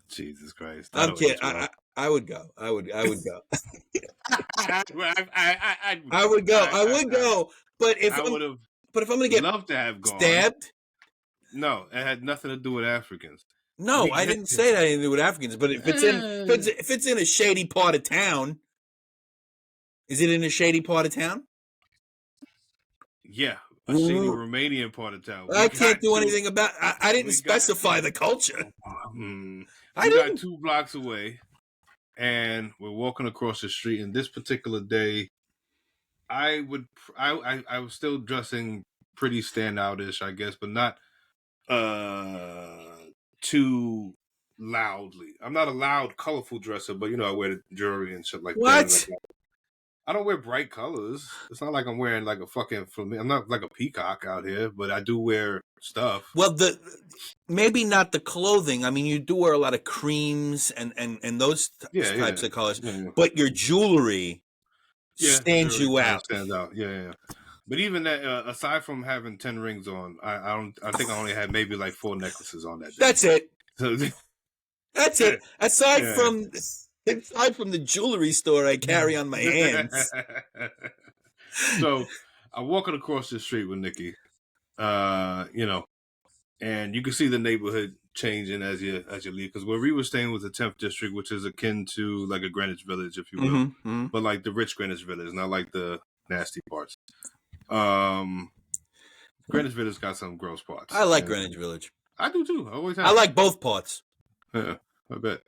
Jesus Christ. I'm kidding. I would go. I would go. I would go. But if I'm going to get loved to have gone. Stabbed? No, it had nothing to do with Africans. No, I didn't say that had anything to do with Africans. But if it's in a shady part of town, is it in a shady part of town? Yeah, a shady Romanian part of town. I can't do anything about. I didn't specify the culture. We got 2 blocks away, and we're walking across the street. And this particular day, I was still dressing pretty standoutish, I guess, but not too loudly. I'm not a loud, colorful dresser, but I wear the jewelry and shit like that. I don't wear bright colors. It's not like I'm wearing like a fucking I'm not like a peacock out here, but I do wear stuff. Well, maybe not the clothing. I mean, you do wear a lot of creams and those types of colors, but your jewelry stands you out. Stands out. Yeah. But even that, aside from having 10 rings on, I think I only had maybe like 4 necklaces on that day. That's it. That's it. Aside from the jewelry store I carry on my hands. So I'm walking across the street with Nikki, and you can see the neighborhood changing as you leave. Because where we were staying was the 10th district, which is akin to like a Greenwich Village, if you will, but like the rich Greenwich Village, not like the nasty parts. Greenwich Village got some gross parts. I like Greenwich Village. I do too. I always have. I like both parts. Yeah, I bet.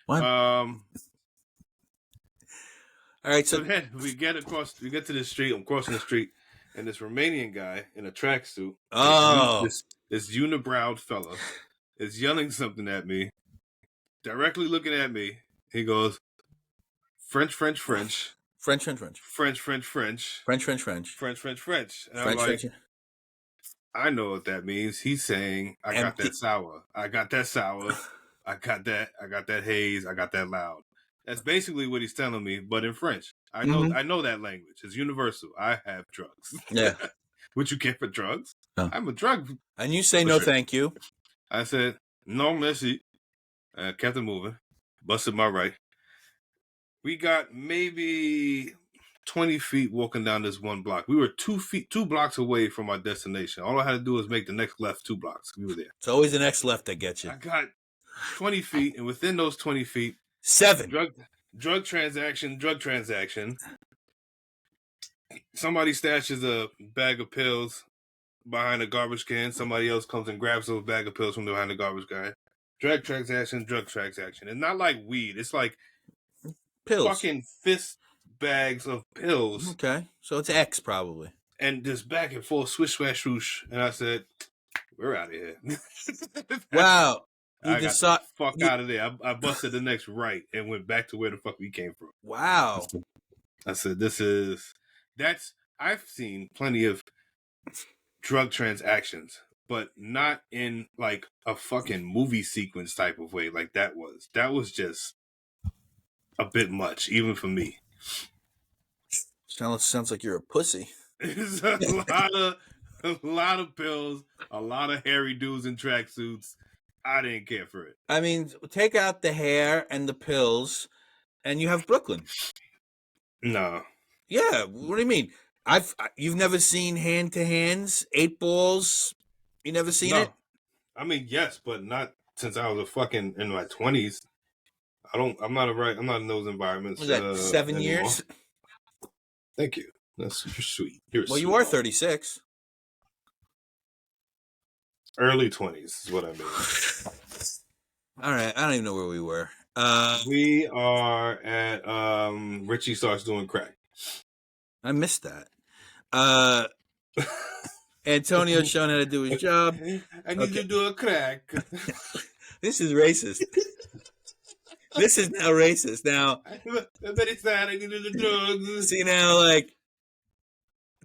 What? All right, so then we get to the street. I'm crossing the street, and this Romanian guy in a tracksuit, this unibrowed fella, is yelling something at me, directly looking at me. He goes, French, French, French. French, French, French. French, French, French. French, French, French. French, French, French. And I'm like, I know what that means. He's saying, I got that sour. I got that sour. I got that haze. I got that loud. That's basically what he's telling me, but in French. I know that language. It's universal. I have drugs. Yeah. What you get for drugs? Oh. I'm a drug. And you say no, thank you. I said, no, merci. Kept it moving. Busted my right. We got maybe 20 feet walking down this one block. We were 2 blocks away from our destination. All I had to do was make the next left 2 blocks. We were there. It's always the next left that gets you. I got 20 feet, and within those 20 feet, 7. Drug transaction. Somebody stashes a bag of pills behind a garbage can. Somebody else comes and grabs those bag of pills from behind the garbage can. Drug transaction. And not like weed. It's like pills. Fucking fist bags of pills. Okay. So it's X probably. And this back and forth, swish, swash, swoosh. And I said, we're out of here. Wow. I got the fuck out of there. I busted the next right and went back to where the fuck we came from. Wow. I said, I've seen plenty of drug transactions, but not in like a fucking movie sequence type of way like that was. That was just a bit much, even for me. Sounds like you're a pussy. It's a lot of pills, a lot of hairy dudes in tracksuits. I didn't care for it. I mean, take out the hair and the pills, and you have Brooklyn. No. Yeah. What do you mean? You've never seen Hand to Hands, 8 Balls? You never seen it? I mean, yes, but not since I was in my 20s. I'm not in those environments. Was that 7 anymore. years? Thank you. You're sweet. You are 36. Early 20s is what I mean. All right. I don't even know where we were. We are at Richie starts doing crack. I missed that. Antonio's showing how to do his job. I need to do a crack. This is racist. This is now racist. Now, I'm very sad. I need to do drugs. See now, like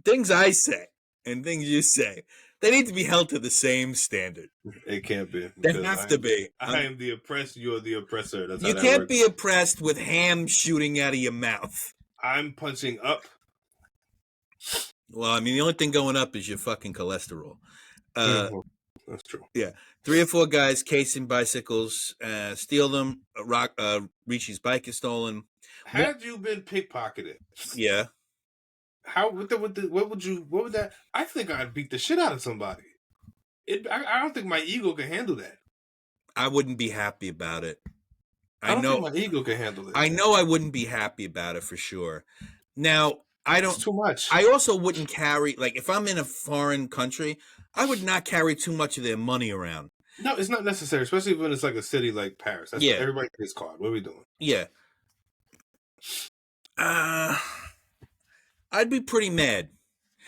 things I say and things you say. They need to be held to the same standard. It can't be. They have to be. I am the oppressed. You're the oppressor. That's how You that can't works. be oppressed with ham shooting out of your mouth. I'm punching up. Well, I mean, the only thing going up is your fucking cholesterol. That's true. Yeah. 3 or 4 guys casing bicycles, steal them. Ricci's bike is stolen. Had you been pickpocketed? Yeah. What would that? I think I'd beat the shit out of somebody. I don't think my ego can handle that. I wouldn't be happy about it. I don't think my ego can handle it. I know I wouldn't be happy about it for sure. Now, It's too much. I also wouldn't carry, like, if I'm in a foreign country, I would not carry too much of their money around. No, it's not necessary, especially when it's like a city like Paris. That's what everybody gets caught. What are we doing? Yeah. I'd be pretty mad.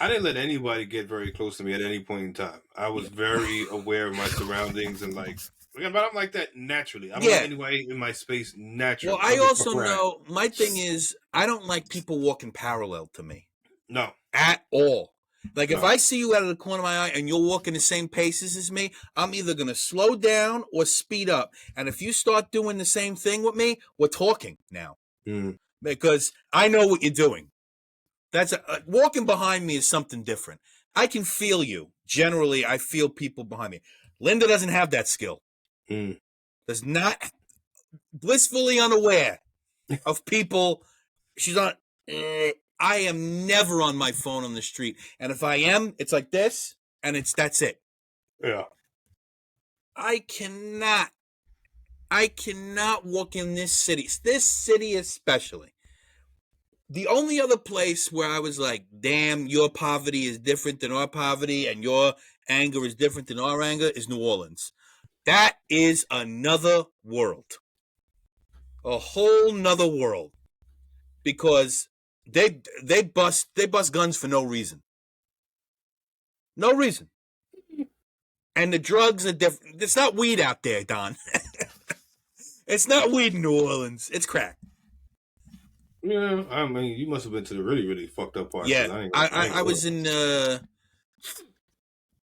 I didn't let anybody get very close to me at any point in time. I was very aware of my surroundings and but I'm like that naturally. I don't let anybody in my space naturally. Well, I also know my thing is I don't like people walking parallel to me. No. At all. Like if I see you out of the corner of my eye and you're walking the same paces as me, I'm either going to slow down or speed up. And if you start doing the same thing with me, we're talking now. Because I know what you're doing. That's walking behind me is something different. I can feel you. Generally, I feel people behind me. Linda doesn't have that skill. Does not, blissfully unaware of people. She's on. I am never on my phone on the street, and if I am, it's like this, and that's it. Yeah. I cannot walk in this city especially. The only other place where I was like, damn, your poverty is different than our poverty and your anger is different than our anger is New Orleans. That is another world. A whole nother world. Because they bust guns for no reason. No reason. And the drugs are different. It's not weed out there, Don. It's not weed in New Orleans. It's crack. Yeah, I mean, you must have been to the really, really fucked up part. Yeah, I was in the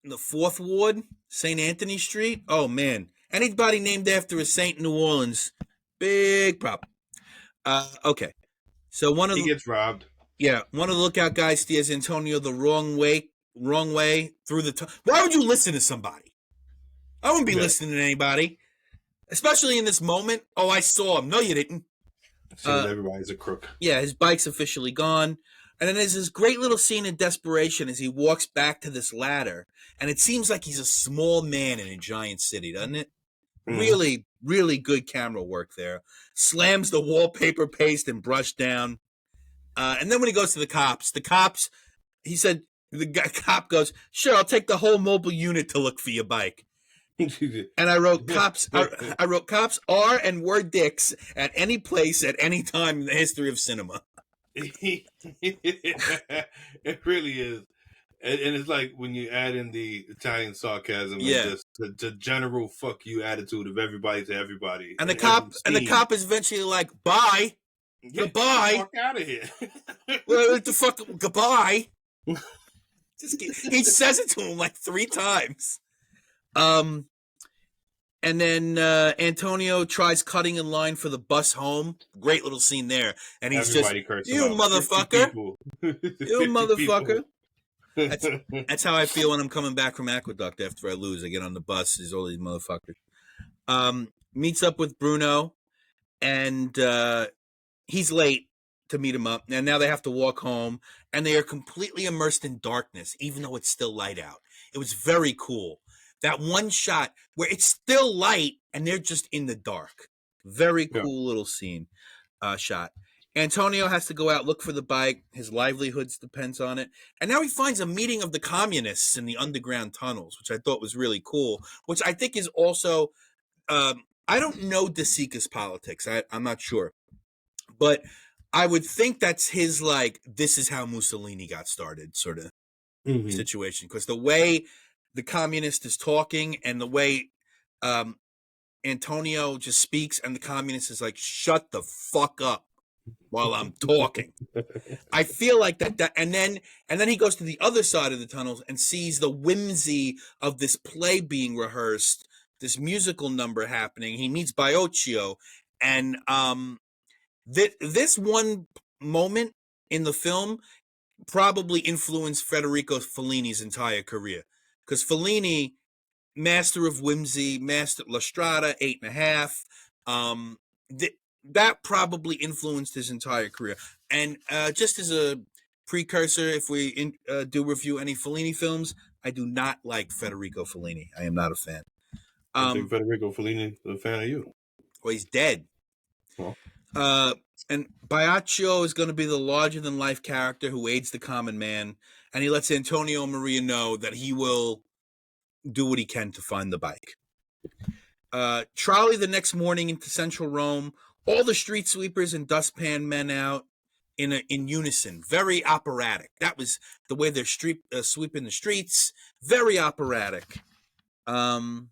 4th Ward, St. Anthony Street. Oh, man. Anybody named after a saint in New Orleans, big problem. Okay. So he gets robbed. Yeah, one of the lookout guys steers Antonio the wrong way through the Why would you listen to somebody? I wouldn't be listening to anybody. Especially in this moment. Oh, I saw him. No, you didn't. Everybody's a crook. Yeah, his bike's officially gone. And then there's this great little scene of desperation as he walks back to this ladder. And it seems like he's a small man in a giant city, doesn't it? Really, really good camera work there. Slams the wallpaper paste and brush down. And then when he goes to the cops, he said, the cop goes, sure, I'll take the whole mobile unit to look for your bike. And I wrote cops are and were dicks at any place at any time in the history of cinema. It really is. And it's like when you add in the Italian sarcasm and just the general fuck you attitude of everybody to everybody. And the cop is eventually like, bye. Goodbye. Get the fuck out of here. Well, the fuck goodbye. He says it to him like 3 times. And then Antonio tries cutting in line for the bus home. Great little scene there. And he's everybody just, you motherfucker. You motherfucker. That's how I feel when I'm coming back from Aqueduct after I lose. I get on the bus. There's all these motherfuckers. Meets up with Bruno. And he's late to meet him up. And now they have to walk home. And they are completely immersed in darkness, even though it's still light out. It was very cool. That one shot where it's still light and they're just in the dark. Very cool little scene shot. Antonio has to go out, look for the bike. His livelihood depends on it. And now he finds a meeting of the communists in the underground tunnels, which I thought was really cool, which I think is also, I don't know De Sica's politics. I'm not sure. But I would think that's his, like, this is how Mussolini got started sort of situation. Because the way the communist is talking and the way Antonio just speaks and the communist is like, shut the fuck up. while I'm talking. I feel like that and then he goes to the other side of the tunnels and sees the whimsy of this play being rehearsed, this musical number happening. He meets Baiocchio, and this one moment in the film probably influenced Federico Fellini's entire career, because Fellini, master of whimsy, master La Strada, 8.5. That probably influenced his entire career. And just as a precursor, if we do review any Fellini films, I do not like Federico Fellini. I am not a fan. I think Federico Fellini is a fan of you. Well, he's dead. Well, and Baiocchio is going to be the larger-than-life character who aids the common man, and he lets Antonio Maria know that he will do what he can to find the bike. Trolley the next morning into central Rome, all the street sweepers and dustpan men out in unison, very operatic. That was the way they're sweeping the streets, very operatic. Baiocchio,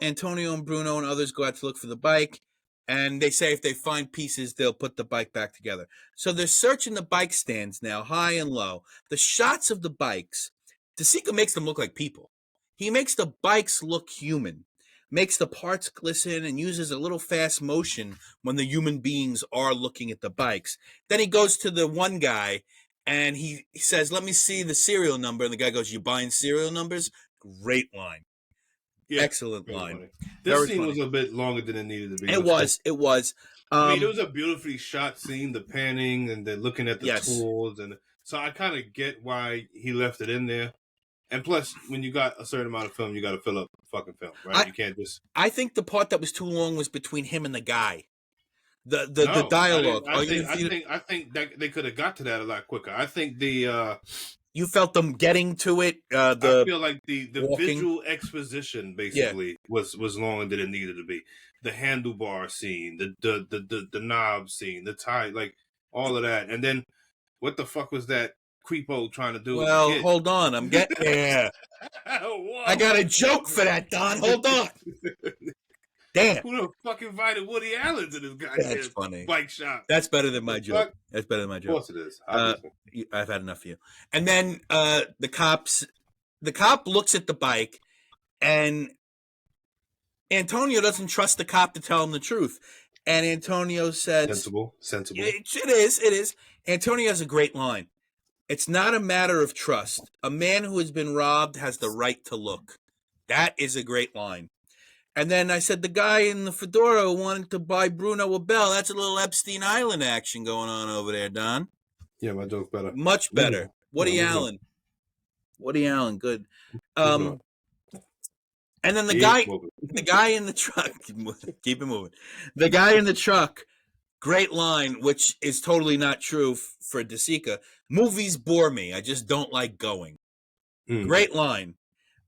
Antonio, and Bruno and others go out to look for the bike, and they say if they find pieces, they'll put the bike back together. So they're searching the bike stands now, high and low. The shots of the bikes, De Sica makes them look like people. He makes the bikes look human, makes the parts glisten, and uses a little fast motion when the human beings are looking at the bikes. Then he goes to the one guy, and he says, "Let me see the serial number." And the guy goes, "You buying serial numbers?" Great line. Yeah, excellent line. Funny. This scene was a bit longer than it needed to be. It was. I mean, it was a beautifully shot scene, the panning and then looking at the tools, and so I kind of get why he left it in there. And plus, when you got a certain amount of film, you got to fill up the fucking film, right? You can't just. I think the part that was too long was between him and the guy. The dialogue. I think that they could have got to that a lot quicker. I think the. You felt them getting to it. I feel like the visual exposition basically was longer than it needed to be. The handlebar scene, the knob scene, the tie, like all of that, and then what the fuck was that creepo trying to do? Well, hold on, I'm getting there. I got a joke for that, Don. Hold on. Damn. Who the fuck invited Woody Allen to this goddamn bike shop? That's better than my joke. That's better than my joke. Of course it is. I've had enough of you. And then the cop looks at the bike, and Antonio doesn't trust the cop to tell him the truth. And Antonio says, Sensible. It is. Antonio has a great line. "It's not a matter of trust. A man who has been robbed has the right to look." That is a great line. And then I said, the guy in the fedora wanted to buy Bruno a bell. That's a little Epstein Island action going on over there, Don. Yeah, my joke's better. Much better. Woody Allen. Good. And then the guy in the truck, keep it moving. The guy in the truck, great line, which is totally not true for De Sica. "Movies bore me. I just don't like going." Great line.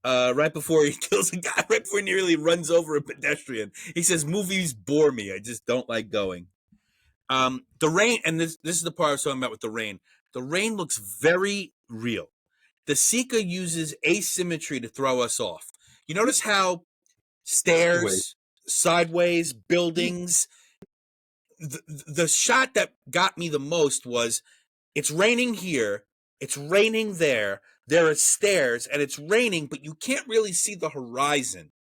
Right before he kills a guy, right before he nearly runs over a pedestrian, he says, "Movies bore me. I just don't like going." The rain, and this is the part I was talking about with the rain. The rain looks very real. De Sica uses asymmetry to throw us off. You notice how stairs, sideways, buildings. The shot that got me the most was, it's raining here, it's raining there. There are stairs, and it's raining, but you can't really see the horizon.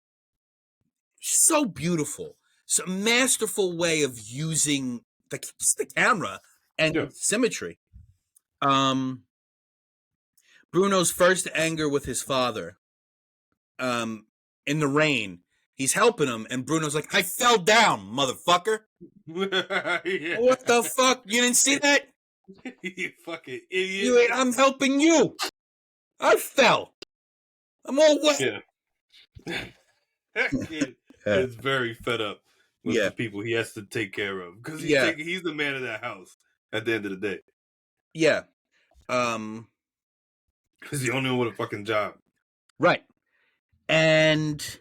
So beautiful. It's a masterful way of using the camera and symmetry. Bruno's first anger with his father. In the rain, he's helping him, and Bruno's like, "I fell down, motherfucker." What the fuck? You didn't see that? You fucking idiot. I'm helping you. I fell. I'm all wet. That kid is very fed up with the people he has to take care of, because he's the man of that house at the end of the day. Yeah. He's the only one with a fucking job. Right. And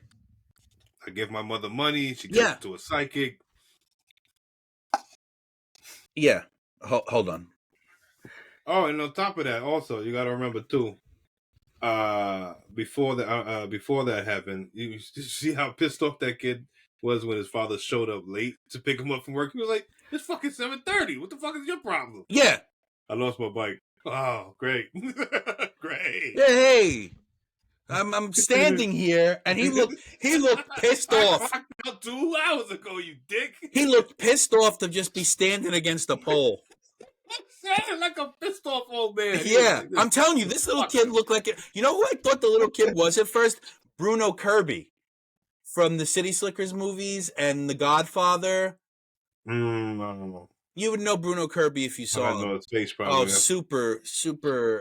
I give my mother money. She gives it to a psychic. Yeah. Hold on. Oh, and on top of that, also, you got to remember, too, before that happened, you see how pissed off that kid was when his father showed up late to pick him up from work. He was like, It's fucking 7:30. What the fuck is your problem? Yeah. I lost my bike. Oh, great. Great. Yeah, hey. I'm standing here, and he looked pissed I off. clocked out 2 hours ago, you dick. He looked pissed off to just be standing against a pole. Sounded like a pissed off old man. Yeah, Like, I'm telling you, this little kid looked like it. You know who I thought the little kid was at first? Bruno Kirby from the City Slickers movies and The Godfather. I don't know. You would know Bruno Kirby if you saw him. His face, probably.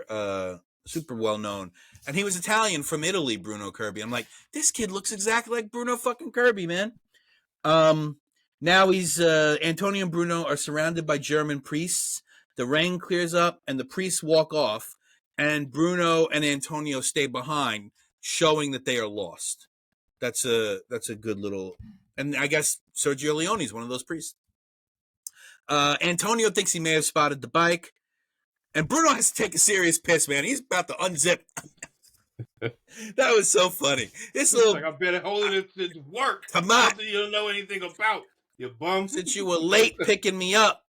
Oh, super well known. And he was Italian from Italy, Bruno Kirby. I'm like, this kid looks exactly like Bruno fucking Kirby, man. Now he's Antonio and Bruno are surrounded by German priests. The rain clears up and the priests walk off, and Bruno and Antonio stay behind, showing that they are lost. That's a good little, and I guess Sergio Leone's one of those priests. Antonio thinks he may have spotted the bike, and Bruno has to take a serious piss, man. He's about to unzip. That was so funny. This little, like, I better hold it to work. Come on. Something you don't know anything about, you bum. Since you were late picking me up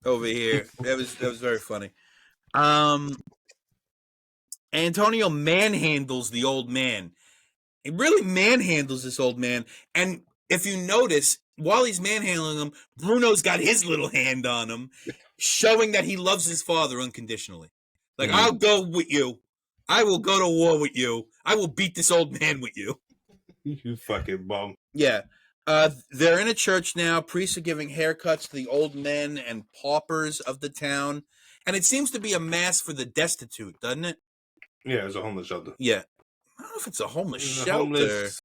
over here, that was very funny. Antonio manhandles the old man. He really manhandles this old man, and if you notice, while he's manhandling him, Bruno's got his little hand on him, showing that he loves his father unconditionally. Like, I'll go with you. I will go to war with you. I will beat this old man with you. You fucking bum. Yeah. They're in a church now. Priests are giving haircuts to the old men and paupers of the town. And it seems to be a mass for the destitute, doesn't it? Yeah, it's a homeless shelter. Yeah. I don't know if it's a homeless shelter. Homeless,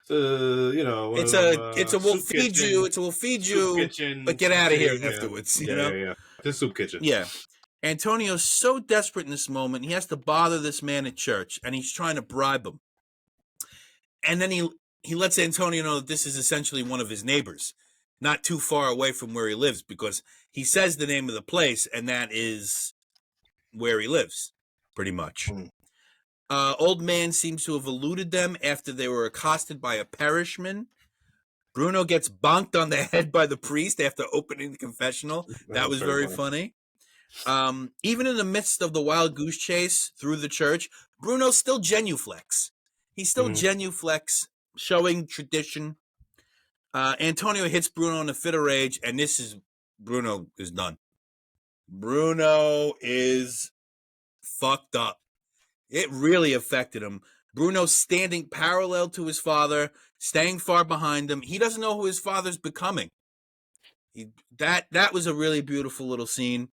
you know, it's a we'll feed kitchen, you. It's a we'll feed you, kitchen, but get out of here afterwards. You know? Yeah. The soup kitchen. Yeah. Antonio's so desperate in this moment, he has to bother this man at church, and he's trying to bribe him. And then he lets Antonio know that this is essentially one of his neighbors, not too far away from where he lives, because he says the name of the place, and that is where he lives, pretty much. Old man seems to have eluded them after they were accosted by a parishman. Bruno gets bonked on the head by the priest after opening the confessional. That was very funny. Even in the midst of the wild goose chase through the church, Bruno's still genuflex. He's still genuflex, showing tradition. Antonio hits Bruno in a fit of rage, and Bruno is done. Bruno is fucked up. It really affected him. Bruno's standing parallel to his father, staying far behind him. He doesn't know who his father's becoming. That was a really beautiful little scene.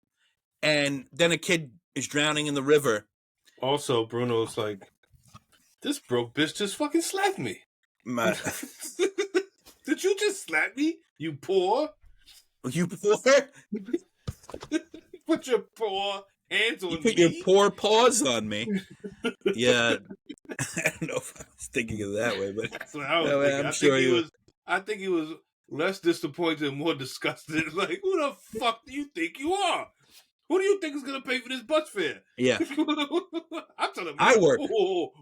And then a kid is drowning in the river. Also, Bruno's like, this broke bitch just fucking slapped me. Did you just slap me? You poor? You poor? Put your poor hands on me. You put your poor paws on me. Yeah. I don't know if I was thinking of it that way, but that's what I was thinking. I'm sure I think he was less disappointed and more disgusted. Like, who the fuck do you think you are? Who do you think is going to pay for this bus fare? Yeah. I'm telling him. I work.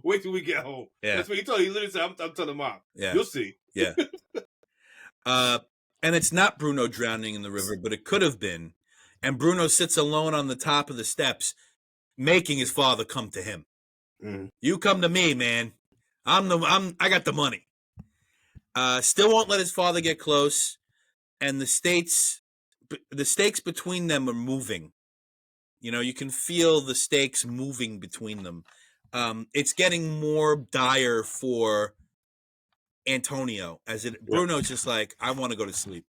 Wait till we get home. Yeah. That's what he told you. He literally said, I'm telling Mom. Yeah. You'll see. Yeah. And it's not Bruno drowning in the river, but it could have been. And Bruno sits alone on the top of the steps, making his father come to him. You come to me, man. I got the money. Still won't let his father get close, and the stakes between them are moving. You know, you can feel the stakes moving between them. It's getting more dire for Antonio, Bruno's just like, I want to go to sleep.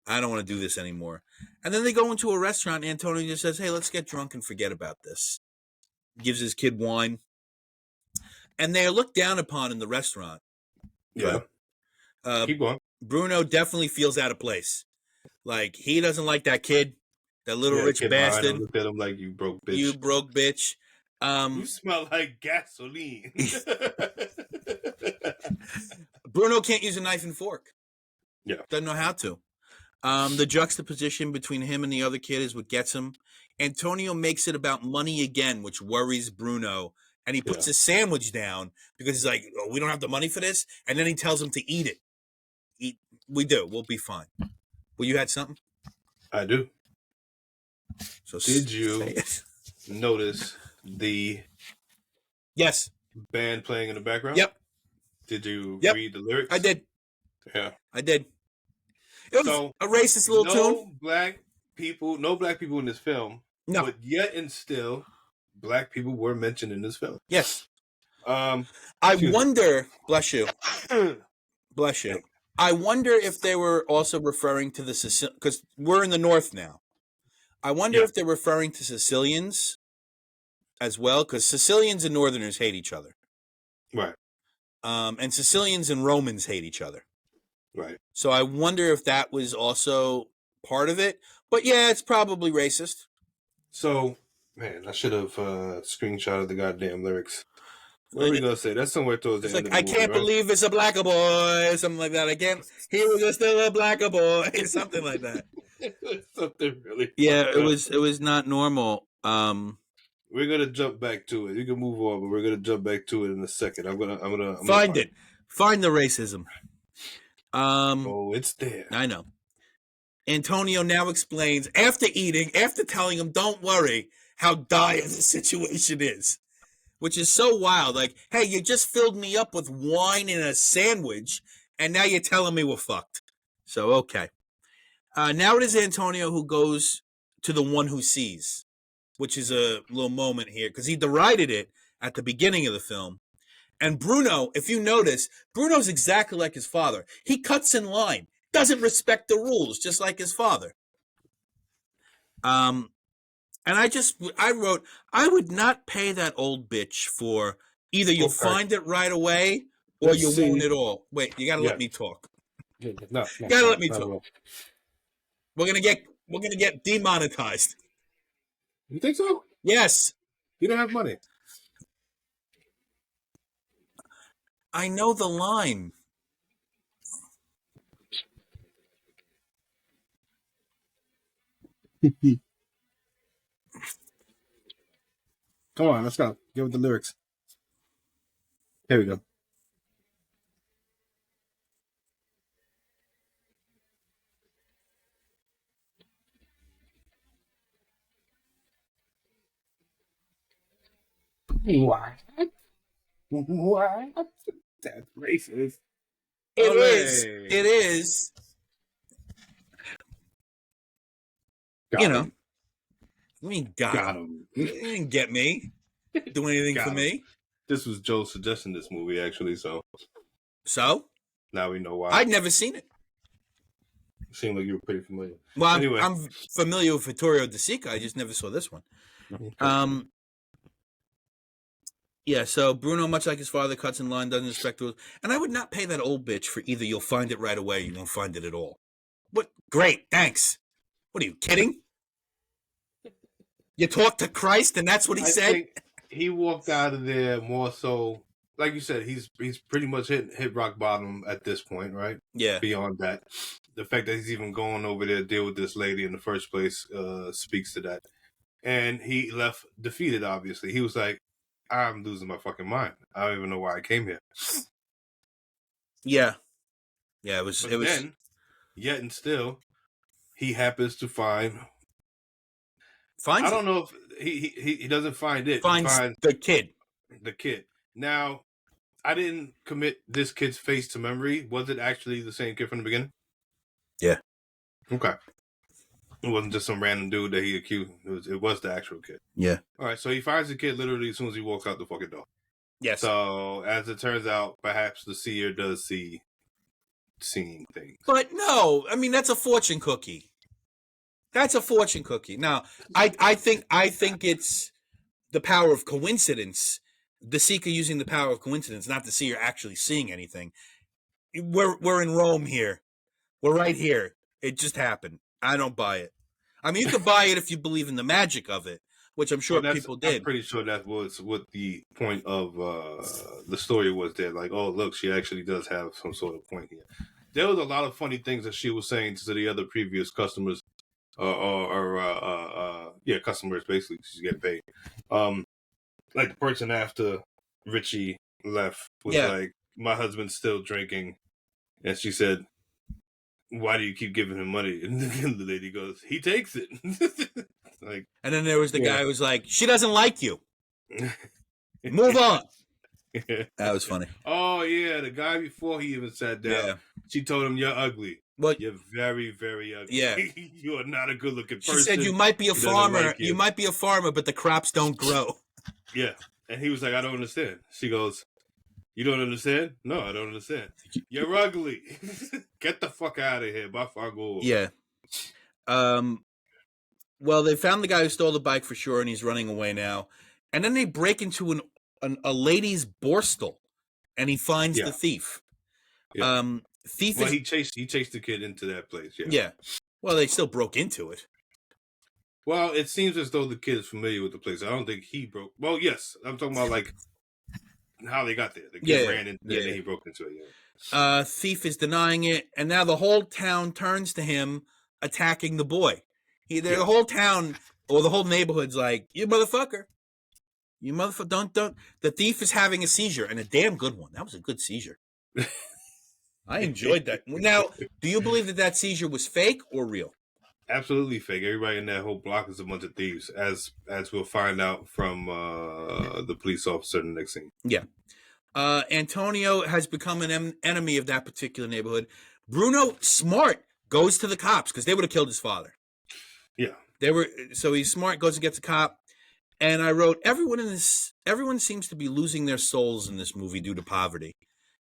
I don't want to do this anymore. And then they go into a restaurant. Antonio just says, hey, let's get drunk and forget about this. Gives his kid wine. And they're looked down upon in the restaurant. Yeah. Keep going. Bruno definitely feels out of place. Like, he doesn't like that kid, that little rich bastard. Look at him like, you broke bitch. You broke bitch. You smell like gasoline. Bruno can't use a knife and fork. Yeah. Doesn't know how to. The juxtaposition between him and the other kid is what gets him. Antonio makes it about money again, which worries Bruno. And he puts his sandwich down because he's like, oh, we don't have the money for this. And then he tells him to eat it. We do. We'll be fine. Well, you had something? I do. So did you say it. notice the Yes. band playing in the background? Yep. Did you Yep. read the lyrics? I did. Yeah. I did. It was So a racist little tune. no black people in this film. No. But yet and still, black people were mentioned in this film. Yes. I excuse me. wonder. Bless you. Bless you. Yeah. I wonder if they were also referring to the Sicilian, because we're in the north now. I wonder Yeah. if they're referring to Sicilians as well, because Sicilians and Northerners hate each other. Right. And Sicilians and Romans hate each other. Right. So I wonder if that was also part of it. But yeah, it's probably racist. So, man, I should have screenshotted the goddamn lyrics. What are we gonna say? That's somewhere towards the end of the movie, I can't believe it's a blacker boy, something like that. I can't. He was still a blacker boy, something like that. Something really. Yeah, it was not normal. We're gonna jump back to it. You can move on, but we're gonna jump back to it in a second. I'm gonna find it. Find the racism. Oh, it's there. I know. Antonio now explains after telling him, "Don't worry, how dire the situation is." Which is so wild. Like, hey, you just filled me up with wine and a sandwich, and now you're telling me we're fucked. So, okay. Now it is Antonio who goes to the one who sees, which is a little moment here, because he derided it at the beginning of the film. And Bruno, if you notice, Bruno's exactly like his father. He cuts in line, doesn't respect the rules, just like his father. And I wrote, I would not pay that old bitch for either you'll find it right away or you won't at all. Wait, you gotta let me talk. No, you gotta let me talk. We're gonna get demonetized. You think so? Yes. You don't have money. I know the line. Come on, let's go. Give it the lyrics. Here we go. What? That's racist. It is. It is. Got him. I mean, got him. You didn't get me. Do anything for me. This was Joe's suggesting this movie, actually, so. So? Now we know why. I'd never seen it. Seemed like you were pretty familiar. Well, anyway. I'm familiar with Vittorio De Sica. I just never saw this one. Okay. Yeah, so Bruno, much like his father, cuts in line, doesn't respect the rules. And I would not pay that old bitch for either you'll find it right away or you won't find it at all. What? Great, thanks. What are you, kidding? You talked to Christ and that's what he said? Think he walked out of there more so, like you said, he's pretty much hit rock bottom at this point, right? Yeah. Beyond that, the fact that he's even going over there to deal with this lady in the first place speaks to that. And he left defeated, obviously. He was like, I'm losing my fucking mind. I don't even know why I came here. Yeah. Yeah, Then, yet and still, he happens to find... I don't know if he doesn't find it. He finds the kid. The kid. Now, I didn't commit this kid's face to memory. Was it actually the same kid from the beginning? Yeah. Okay. It wasn't just some random dude that he accused. It was the actual kid. Yeah. All right, so he finds the kid literally as soon as he walks out the fucking door. Yes. So, as it turns out, perhaps the seer does see seeing things. But no, I mean, that's a fortune cookie. That's a fortune cookie. Now, I think it's the power of coincidence. De Sica using the power of coincidence, not the seer actually seeing anything. We're in Rome here. We're right here. It just happened. I don't buy it. I mean, you could buy it if you believe in the magic of it, which I'm sure people did. I'm pretty sure that was what the point of the story was there. Like, oh, look, she actually does have some sort of point here. There was a lot of funny things that she was saying to the other previous customers, customers, basically, she's getting paid. Like the person after Richie left was like, my husband's still drinking. And she said, why do you keep giving him money? And the lady goes, he takes it. Like, and then there was the guy who was like, she doesn't like you. Move on. That was funny. Oh yeah, the guy before he even sat down, she told him, "You're ugly. Well, you're very, very ugly. Yeah, you are not a good-looking person." She said, "You might be a farmer. Like you might be a farmer, but the crops don't grow." Yeah, and he was like, "I don't understand." She goes, "You don't understand? No, I don't understand. You're ugly. Get the fuck out of here, Bafago." Yeah. Well, they found the guy who stole the bike for sure, and he's running away now. And then they break into a lady's borstal, and he finds the thief. Yeah. Thief. Well, he chased the kid into that place. Yeah. Yeah. Well, they still broke into it. Well, it seems as though the kid is familiar with the place. I don't think he broke. Well, yes, I'm talking about like how they got there. The kid ran into it, and he broke into it. Yeah. Thief is denying it, and now the whole town turns to him, attacking the boy. The whole town or the whole neighborhood's like, "You motherfucker! You motherfucker! Don't!" The thief is having a seizure, and a damn good one. That was a good seizure. I enjoyed that. Now, do you believe that seizure was fake or real? Absolutely fake. Everybody in that whole block is a bunch of thieves, as we'll find out from the police officer in the next scene. Yeah. Antonio has become an enemy of that particular neighborhood. Bruno, smart, goes to the cops because they would have killed his father. Yeah. So he's smart, goes and gets a cop. And I wrote, everyone seems to be losing their souls in this movie due to poverty,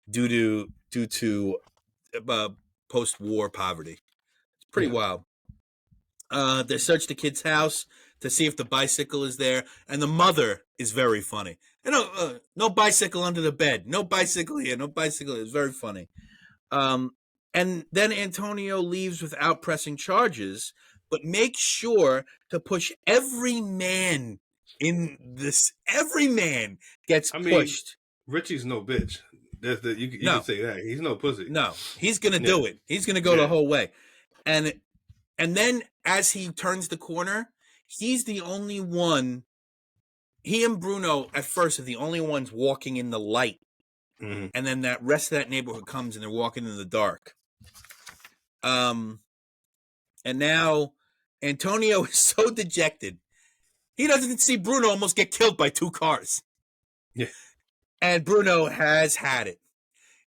due to post-war poverty. It's pretty wild. They search the kid's house to see if the bicycle is there, and the mother is very funny. No bicycle under the bed. No bicycle here. No bicycle here. It's very funny. And then Antonio leaves without pressing charges, but makes sure to push every man in this. Every man gets pushed. Richie's no bitch. You can say that. He's no pussy. No, he's going to do it. He's going to go the whole way. And then as he turns the corner, he's the only one. He and Bruno at first are the only ones walking in the light. Mm-hmm. And then that rest of that neighborhood comes and they're walking in the dark. And now Antonio is so dejected. He doesn't see Bruno almost get killed by 2 cars. Yeah. And Bruno has had it.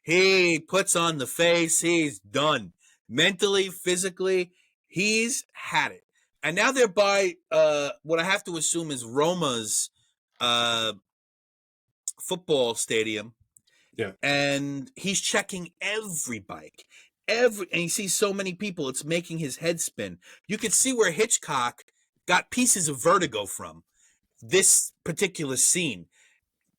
He puts on the face. He's done. Mentally, physically, he's had it. And now they're by what I have to assume is Roma's football stadium. Yeah. And he's checking every bike. And he sees so many people, it's making his head spin. You could see where Hitchcock got pieces of vertigo from this particular scene.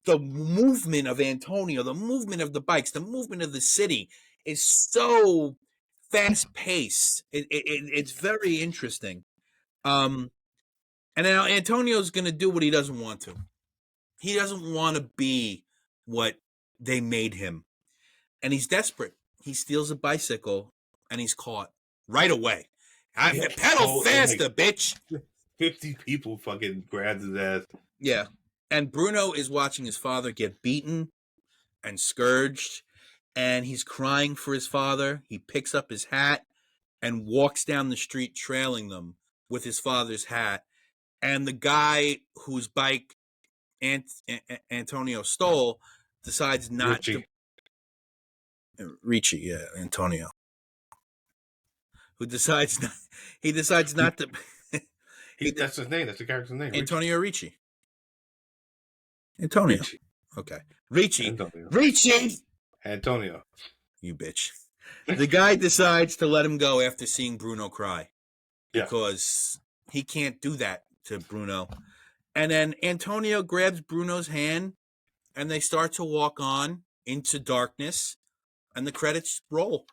The movement of Antonio, the movement of the bikes, the movement of the city is so fast-paced. It's very interesting. And now Antonio's going to do what he doesn't want to. He doesn't want to be what they made him. And he's desperate. He steals a bicycle, and he's caught right away. Pedal faster, bitch! 50 people fucking grabbed his ass. Yeah. And Bruno is watching his father get beaten and scourged, and he's crying for his father. He picks up his hat and walks down the street trailing them with his father's hat. And the guy whose bike Antonio stole decides not to... Ricci, yeah, Antonio. Who decides not... He decides not to... That's his name. That's the character's name. Antonio Ricci. Antonio. Ricci. Okay. Ricci. Antonio. Ricci! Antonio. You bitch. The guy decides to let him go after seeing Bruno cry. Because he can't do that to Bruno. And then Antonio grabs Bruno's hand and they start to walk on into darkness and the credits roll.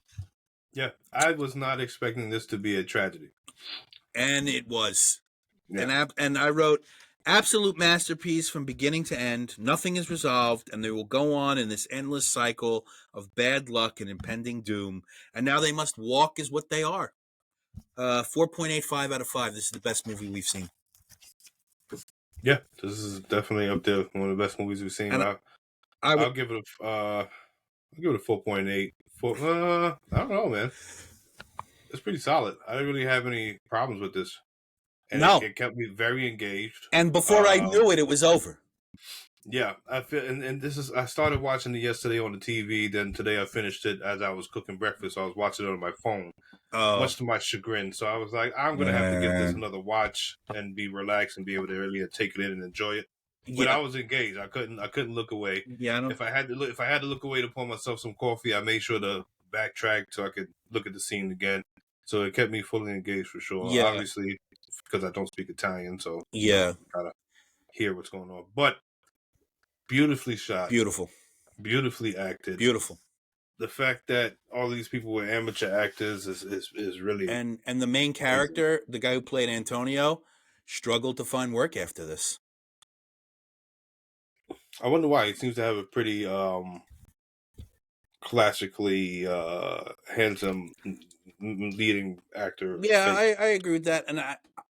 Yeah. I was not expecting this to be a tragedy. And it was. Yeah. And I wrote, absolute masterpiece from beginning to end. Nothing is resolved, and they will go on in this endless cycle of bad luck and impending doom. And now they must walk as what they are. 4.85 out of 5. This is the best movie we've seen. Yeah, this is definitely up there. One of the best movies we've seen. I'll give it a 4.8. I don't know, man. It's pretty solid. I didn't really have any problems with this, and No. it kept me very engaged. And before I knew it, it was over. Yeah, I feel, and this is. I started watching it yesterday on the TV. Then today I finished it as I was cooking breakfast. So I was watching it on my phone, much to my chagrin. So I was like, I'm gonna have to give this another watch and be relaxed and be able to really take it in and enjoy it. But I was engaged. I couldn't look away. Yeah, if I had to look away to pour myself some coffee, I made sure to backtrack so I could look at the scene again. So it kept me fully engaged for sure. Yeah. Obviously, because I don't speak Italian, so yeah, gotta hear what's going on. But beautifully shot, beautifully acted, beautiful. The fact that all these people were amateur actors is really and the main character, the guy who played Antonio, struggled to find work after this. I wonder why. He seems to have a pretty classically handsome leading actor. Yeah, I agree with that, and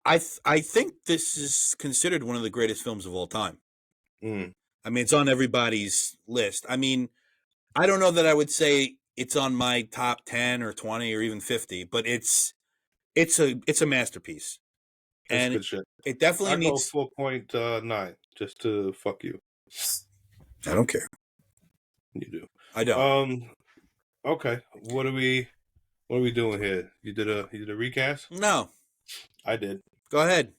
I think this is considered one of the greatest films of all time. I mean, it's on everybody's list. I mean, I don't know that I would say it's on my top 10 or 20 or even 50, but it's a masterpiece. That's and good shit. It definitely needs 4.9 just to fuck you. I don't care. You do. I don't. Okay. What are we doing here? You did a recast? No. I did. Go ahead.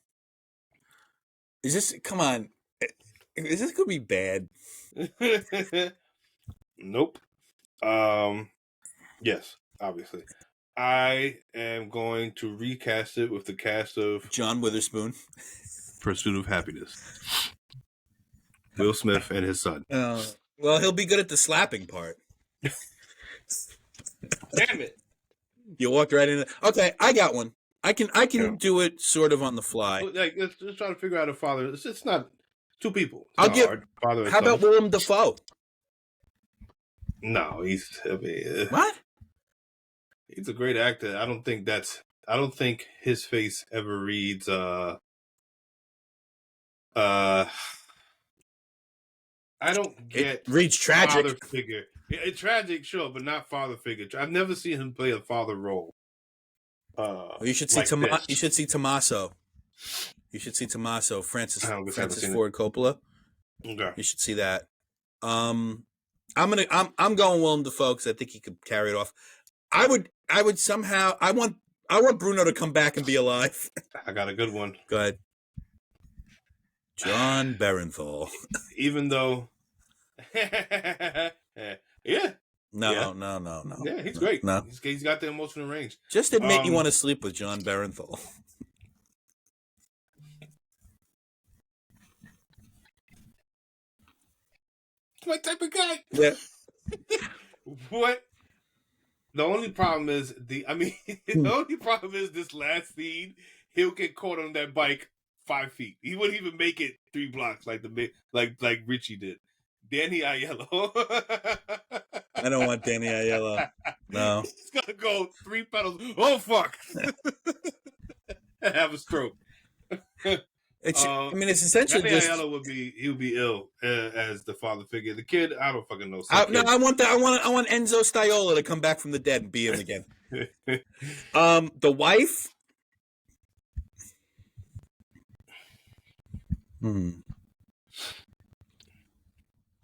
Is this, come on, is this gonna be bad? Nope. Yes, obviously. I am going to recast it with the cast of John Witherspoon, Pursuit of Happiness, Will Smith and his son. Well, he'll be good at the slapping part. Damn it! You walked right in. Okay, I got one. I can do it sort of on the fly. Like, let's try to figure out a father. It's not two people. I'll give. Father and how son. about Willem Dafoe? No, he's. I mean, what? He's a great actor. I don't think his face ever reads. I don't get. It reads tragic. Father figure. It's tragic, sure, but not father figure. I've never seen him play a father role. You should see like You should see Tommaso. You should see Tommaso. Francis Ford Coppola. Okay. You should see that. I'm going Willem Dafoe because I think he could carry it off. I would somehow. I want Bruno to come back and be alive. I got a good one. Go ahead. John Barenthal. Even though, yeah. No. Yeah, he's great. No, he's got the emotional range. Just admit you want to sleep with John Barenthal. My type of guy. Yeah. What? The only problem is the only problem is this last scene. He'll get caught on that bike 5 feet. He wouldn't even make it 3 blocks like Richie did. Danny Aiello. I don't want Danny Aiello. No. He's gonna go 3 pedals. Oh fuck! And have a stroke. It's essentially Danny just. Aiello would be ill as the father figure. The kid, I don't fucking know. I want Enzo Stiola to come back from the dead and be him again. The wife.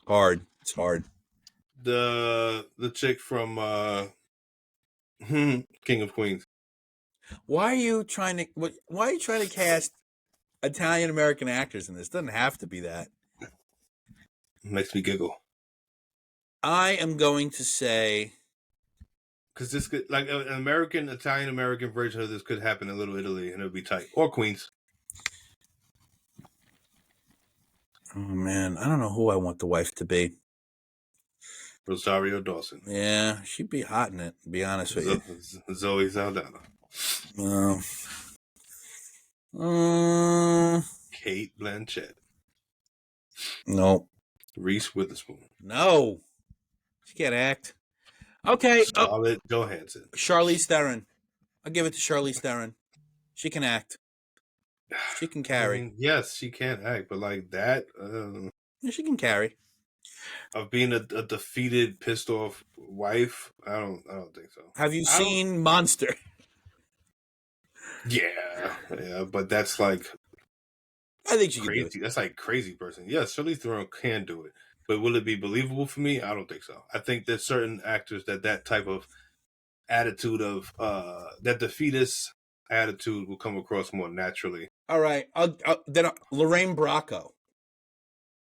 Hard. It's hard. The chick from King of Queens. Why are you trying to cast Italian American actors in this? Doesn't have to be that. Makes me giggle. I am going to say, because this could, like, an Italian American version of this could happen in Little Italy, and it would be tight. Or Queens. Oh man, I don't know who I want the wife to be. Rosario Dawson. Yeah, she'd be hot in it, to be honest with you. Zoe Saldana. Kate Blanchett. No. Reese Witherspoon. No. She can't act. Okay. Scarlett Johansson. Charlize Theron. I'll give it to Charlize Theron. She can act. She can carry. I mean, yes, she can act, but like that. Yeah, she can carry. Of being a defeated, pissed off wife, I don't think so. Have you seen Monster? Yeah, but that's like I think she could do it. crazy. That's like crazy person. Yeah, Charlize Theron can do it, but will it be believable for me? I don't think so. I think there's certain actors that type of attitude of that defeatist attitude will come across more naturally. All right. Then Lorraine Bracco.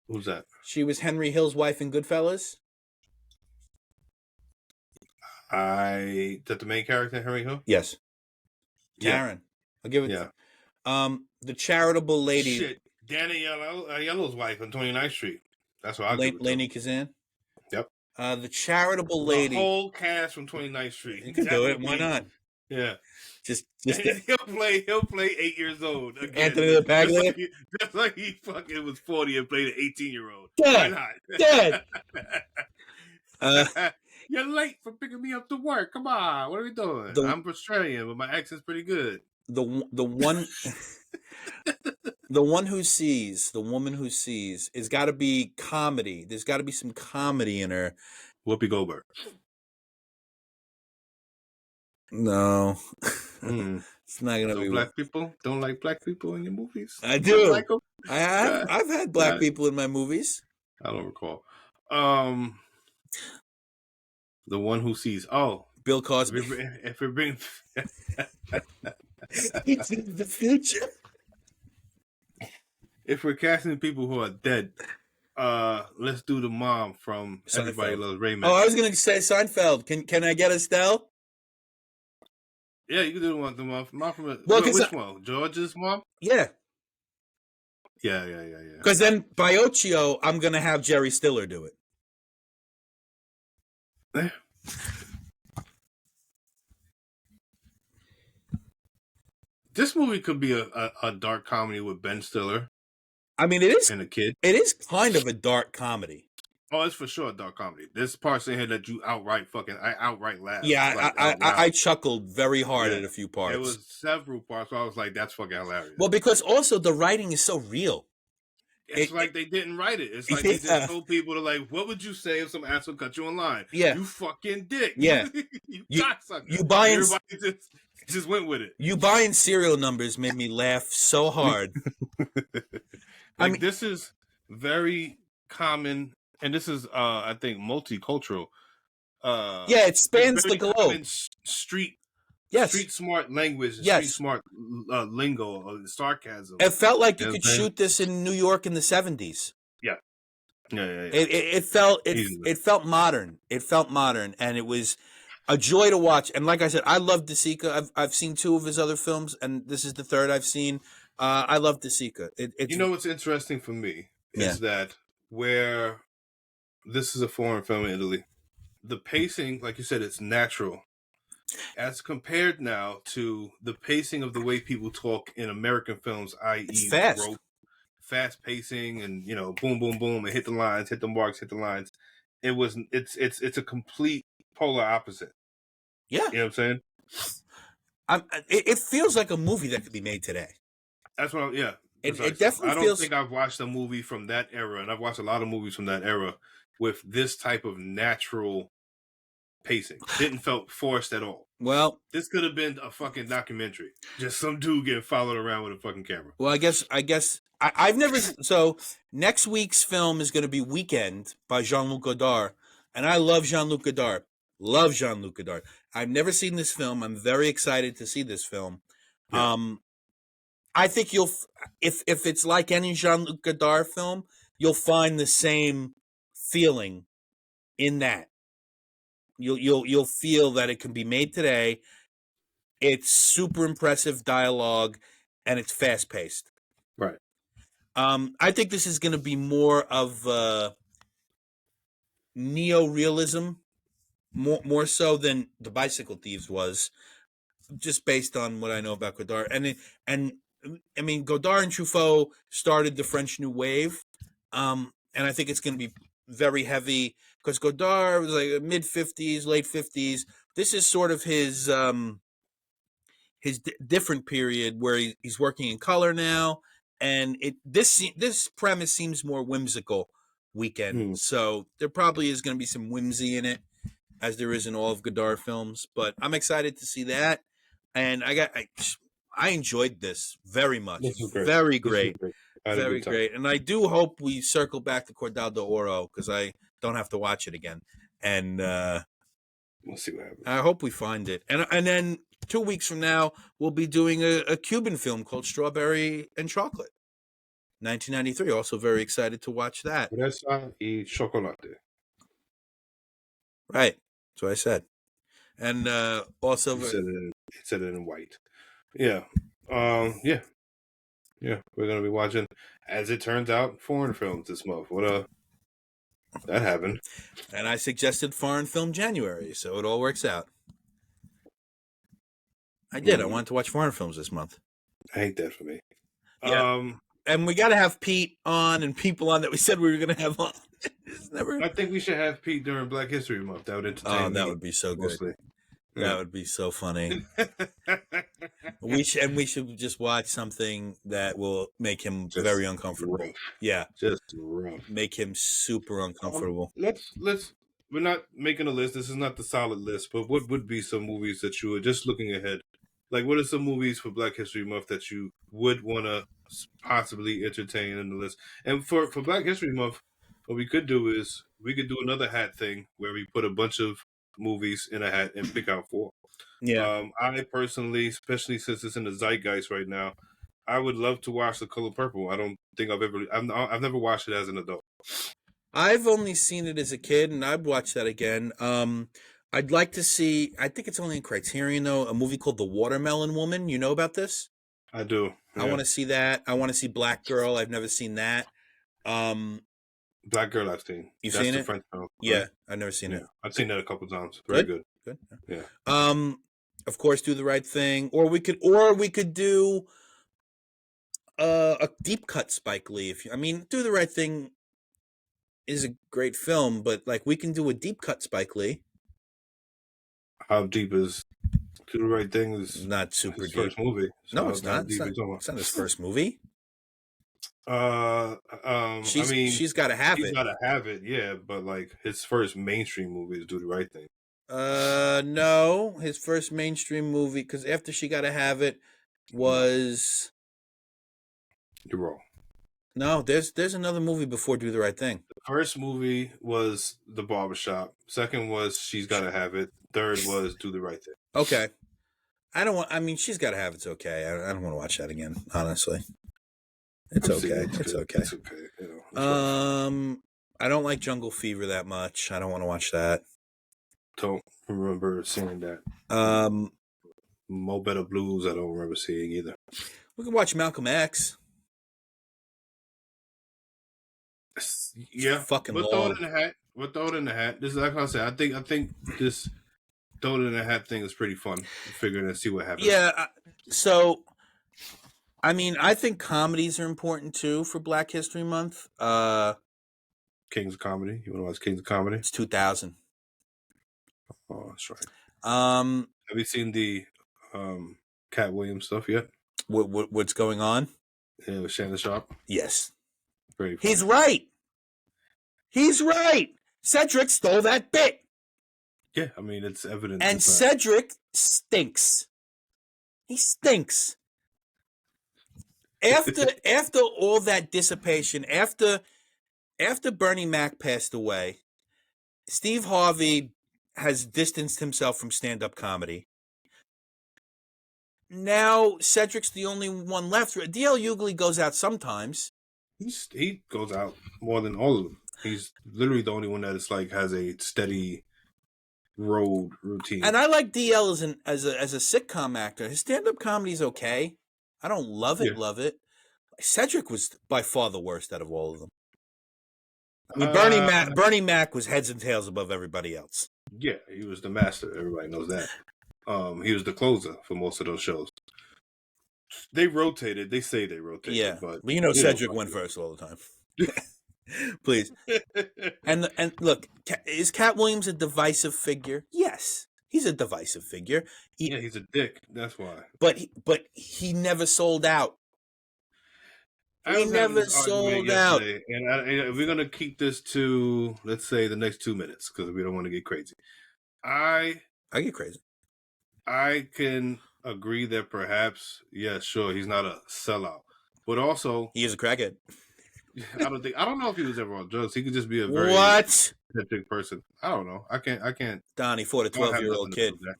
Who's that? She was Henry Hill's wife in Goodfellas. That the main character, Henry Hill? Yes. Yeah. Taryn. I'll give it. Yeah. The charitable lady. Shit. Danny Yellow's wife on 29th Street. That's what I'll give it to. Lainey Kazan. Yep. The charitable lady. The whole cast from 29th Street. You can do it. Why not? Yeah. Just he'll play 8 years old again. Anthony LaPaglia. Just like he fucking was 40 and played an 18-year-old. Why not? Dead. You're late for picking me up to work. Come on, what are we doing? I'm Australian, but my accent's pretty good. The one the woman who sees, it's got to be comedy. There's got to be some comedy in her. Whoopi Goldberg. No, it's not gonna be. Black people don't like black people in your movies. I do. Like I've had black people in my movies. I don't recall. The one who sees. Oh, Bill Cosby. If we're bringing the future. If we're casting people who are dead, let's do the mom from Seinfeld. Everybody Loves Raymond. Oh, I was gonna say Seinfeld. Can I get Estelle? Yeah, you can do the mom from which one? George's mom? Yeah. Yeah. Because then Biocchio, I'm gonna have Jerry Stiller do it. This movie could be a dark comedy with Ben Stiller. I mean, it is, and a kid. It is kind of a dark comedy. Oh, it's for sure a dark comedy. There's parts in here that you outright laughed. Yeah, I chuckled very hard at a few parts. There was several parts where I was like, "That's fucking hilarious." Well, because also the writing is so real. It's like they didn't write it. It's like they just told people to like, "What would you say if some asshole cut you in line?" Yeah, you fucking dick. Yeah, you cocksucker. You buying? Everybody just went with it. You buying serial numbers made me laugh so hard. This is very common, and this is, I think, multicultural. Yeah, it spans the globe. Street smart language, street smart lingo, or sarcasm. It felt like you could shoot this in New York in the 70s. Yeah. It felt modern. It felt modern, and it was a joy to watch. And like I said, I love De Sica. I've seen 2 of his other films, and this is the 3rd I've seen. I love De Sica. You know what's interesting for me is that where this is a foreign film in Italy, the pacing, like you said, it's natural. As compared now to the pacing of the way people talk in American films, i.e. fast pacing and, boom, boom, boom, and hit the lines, hit the marks, hit the lines. It's a complete polar opposite. Yeah. You know what I'm saying? It feels like a movie that could be made today. That's what it definitely I don't think I've watched a movie from that era, and I've watched a lot of movies from that era with this type of natural pacing. Didn't felt forced at all. Well, this could have been a fucking documentary. Just some dude getting followed around with a fucking camera. Well, I guess I've never. So next week's film is going to be Weekend by Jean-Luc Godard, and I love Jean-Luc Godard. I've never seen this film. I'm very excited to see this film. Yeah. I think if it's like any Jean-Luc Godard film, you'll find the same feeling in that. You'll feel that it can be made today. It's super impressive dialogue, and it's fast paced. Right. I think this is going to be more of neo-realism, more so than the Bicycle Thieves was, just based on what I know about Godard. And I mean, Godard and Truffaut started the French New Wave, and I think it's going to be very heavy because Godard was like mid-50s, late 50s. This is sort of his different period where he's working in color now, and this premise seems more whimsical. Weekend, so there probably is going to be some whimsy in it, as there is in all of Godard films. But I'm excited to see that, and I enjoyed this very much. This was great. Very This was great. great. I had a Very good time. great. And I do hope we circle back to Cordal de Oro because I don't have to watch it again. And We'll see what happens. I hope we find it. And then 2 weeks from now, we'll be doing a Cuban film called Strawberry and Chocolate. 1993. Also very excited to watch that. Fresa y chocolate. Right. That's what I said. And also... He said it in white. Yeah. Yeah. Yeah. We're going to be watching, as it turns out, foreign films this month. That happened. And I suggested Foreign Film January, so it all works out. I did. I wanted to watch foreign films this month. I hate that for me. Yeah. And we got to have Pete on and people on that we said we were going to have on. I think we should have Pete during Black History Month. That would entertain me. That would be so mostly. good. Yeah. That would be so funny. we should just watch something that will make him just very uncomfortable. Rough. Yeah. Just rough. Make him super uncomfortable. Let's we're not making a list. This is not the solid list, but what would be some movies that you were just looking ahead? Like, what are some movies for Black History Month that you would want to possibly entertain in the list? And for Black History Month, what we could do is we could do another hat thing where we put a bunch of movies in a hat and pick out 4. Yeah. I personally, especially since it's in the zeitgeist right now, I would love to watch The Color Purple. I don't think I've never watched it as an adult. I've only seen it as a kid, and I'd watch that again. I'd like to see, I think it's only in Criterion, though, a movie called The Watermelon Woman. You know about this? I do. Yeah. I want to see that. I want to see Black Girl. I've never seen that. Black Girl I've seen. You've seen it? French film, yeah, right? I've never seen it. I've seen that a couple times. Very good. Good. Yeah. Of course, Do the Right Thing. Or we could do a deep cut Spike Lee. Do the Right Thing is a great film, but like we can do a deep cut Spike Lee. How deep is Do the Right Thing? Is not super his deep. First movie. So no, it's not. It's not his first movie. She's got to have it. She's got to have it. Yeah, but like his first mainstream movie is Do the Right Thing. No, his first mainstream movie, because after She Gotta Have It was. You're wrong. No, there's another movie before Do the Right Thing. The first movie was The Barbershop. Second was She's Gotta Have It. Third was Do the Right Thing. Okay. She's Gotta Have It's okay. I don't want to watch that again, honestly. It's okay. It's okay. It's okay. You know, I don't like Jungle Fever that much. I don't want to watch that. Don't remember seeing that. Mo Better Blues, I don't remember seeing either. We can watch Malcolm X. Yeah, fucking we'll long. We'll throw it in the hat. This is like I said. I think this throw it in the hat thing is pretty fun. Figuring and see what happens. Yeah. So, I think comedies are important too for Black History Month. Kings of Comedy. You want to watch Kings of Comedy? It's 2000. Oh, that's right. Have you seen the Cat Williams stuff yet? What's going on? Yeah, with Shannon Sharp. Yes. Very funny. He's right. Cedric stole that bit. Yeah, it's evident. And Cedric stinks. He stinks. After all that dissipation, after Bernie Mac passed away, Steve Harvey has distanced himself from stand-up comedy. Now Cedric's the only one left. D.L. Hughley goes out sometimes. He goes out more than all of them. He's literally the only one that is has a steady road routine. And I like DL as a sitcom actor. His stand-up comedy is okay. I don't love it. Cedric was by far the worst out of all of them. Bernie Mac was heads and tails above everybody else. Yeah, he was the master. Everybody knows that. He was the closer for most of those shows. They rotated. They say they rotated. Yeah, but Cedric went first all the time. Please. And look, is Cat Williams a divisive figure? Yes, he's a divisive figure. He's a dick. That's why. But he never sold out. He never sold out. And we're gonna keep this to, let's say, the next 2 minutes because we don't want to get crazy. I get crazy. I can agree that perhaps, yeah, sure, he's not a sellout, but also he is a crackhead. I don't know if he was ever on drugs. He could just be a very What? eccentric person. I don't know. I can't. Donnie fought a I don't have 12-year-old nothing to do kid. with that.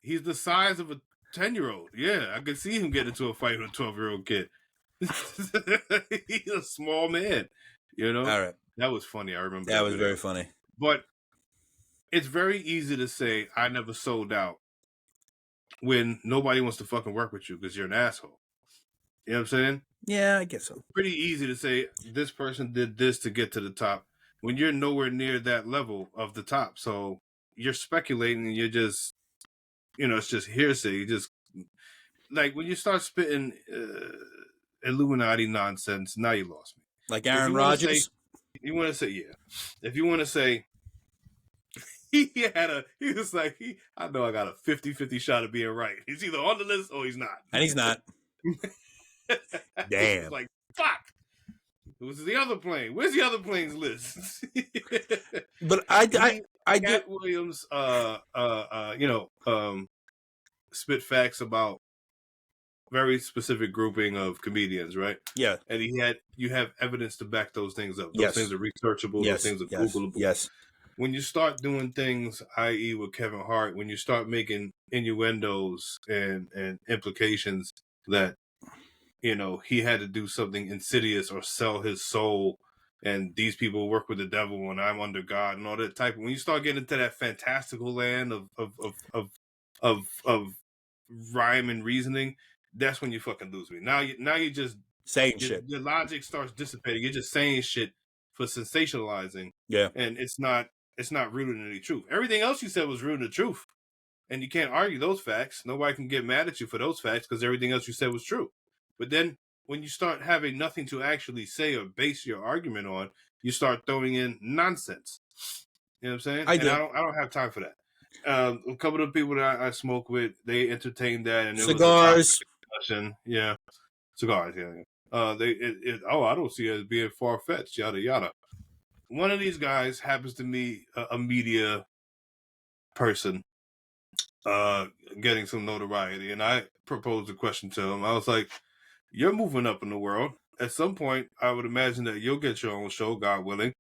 He's the size of a 10-year-old. Yeah, I could see him get into a fight with a 12-year-old kid. He's a small man. You know, All right, that was funny. I remember that that was video. very funny. But it's very easy to say I never sold out when nobody wants to fucking work with you because you're an asshole. You know what I'm saying? Yeah, I guess so. Pretty easy to say this person did this to get to the top when you're nowhere near that level of the top. So you're speculating and you're just, it's just hearsay. You just, like, when you start spitting Illuminati nonsense, now you lost me. Like If Aaron you want to say, Rodgers. yeah. If you want to say, he was like, I know I got a 50-50 shot of being right. He's either on the list or he's not. And he's not. Damn. Like, fuck. Who's the other plane? Where's the other plane's list? But I do. Cat Williams, spit facts about very specific grouping of comedians, right? Yeah. And you have evidence to back those things up. Those Yes. things are researchable. Yes. Those things are Yes. Googleable. Yes. When you start doing things, i.e., with Kevin Hart, when you start making innuendos and implications that, he had to do something insidious or sell his soul, and these people work with the devil and I'm under God and all that type. When you start getting into that fantastical land of rhyme and reasoning, that's when you fucking lose me. Now you just saying shit. Your logic starts dissipating. You're just saying shit for sensationalizing. Yeah. And it's not rooted in any truth. Everything else you said was rooted in the truth. And you can't argue those facts. Nobody can get mad at you for those facts because everything else you said was true. But then when you start having nothing to actually say or base your argument on, you start throwing in nonsense. You know what I'm saying? I don't have time for that. A couple of people that I smoke with, they entertained that, and it cigars. Was a discussion. Yeah, cigars. Yeah. I don't see it as being far fetched. Yada yada. One of these guys happens to be a media person, getting some notoriety, and I proposed a question to him. I was like, "You're moving up in the world. At some point, I would imagine that you'll get your own show, God willing.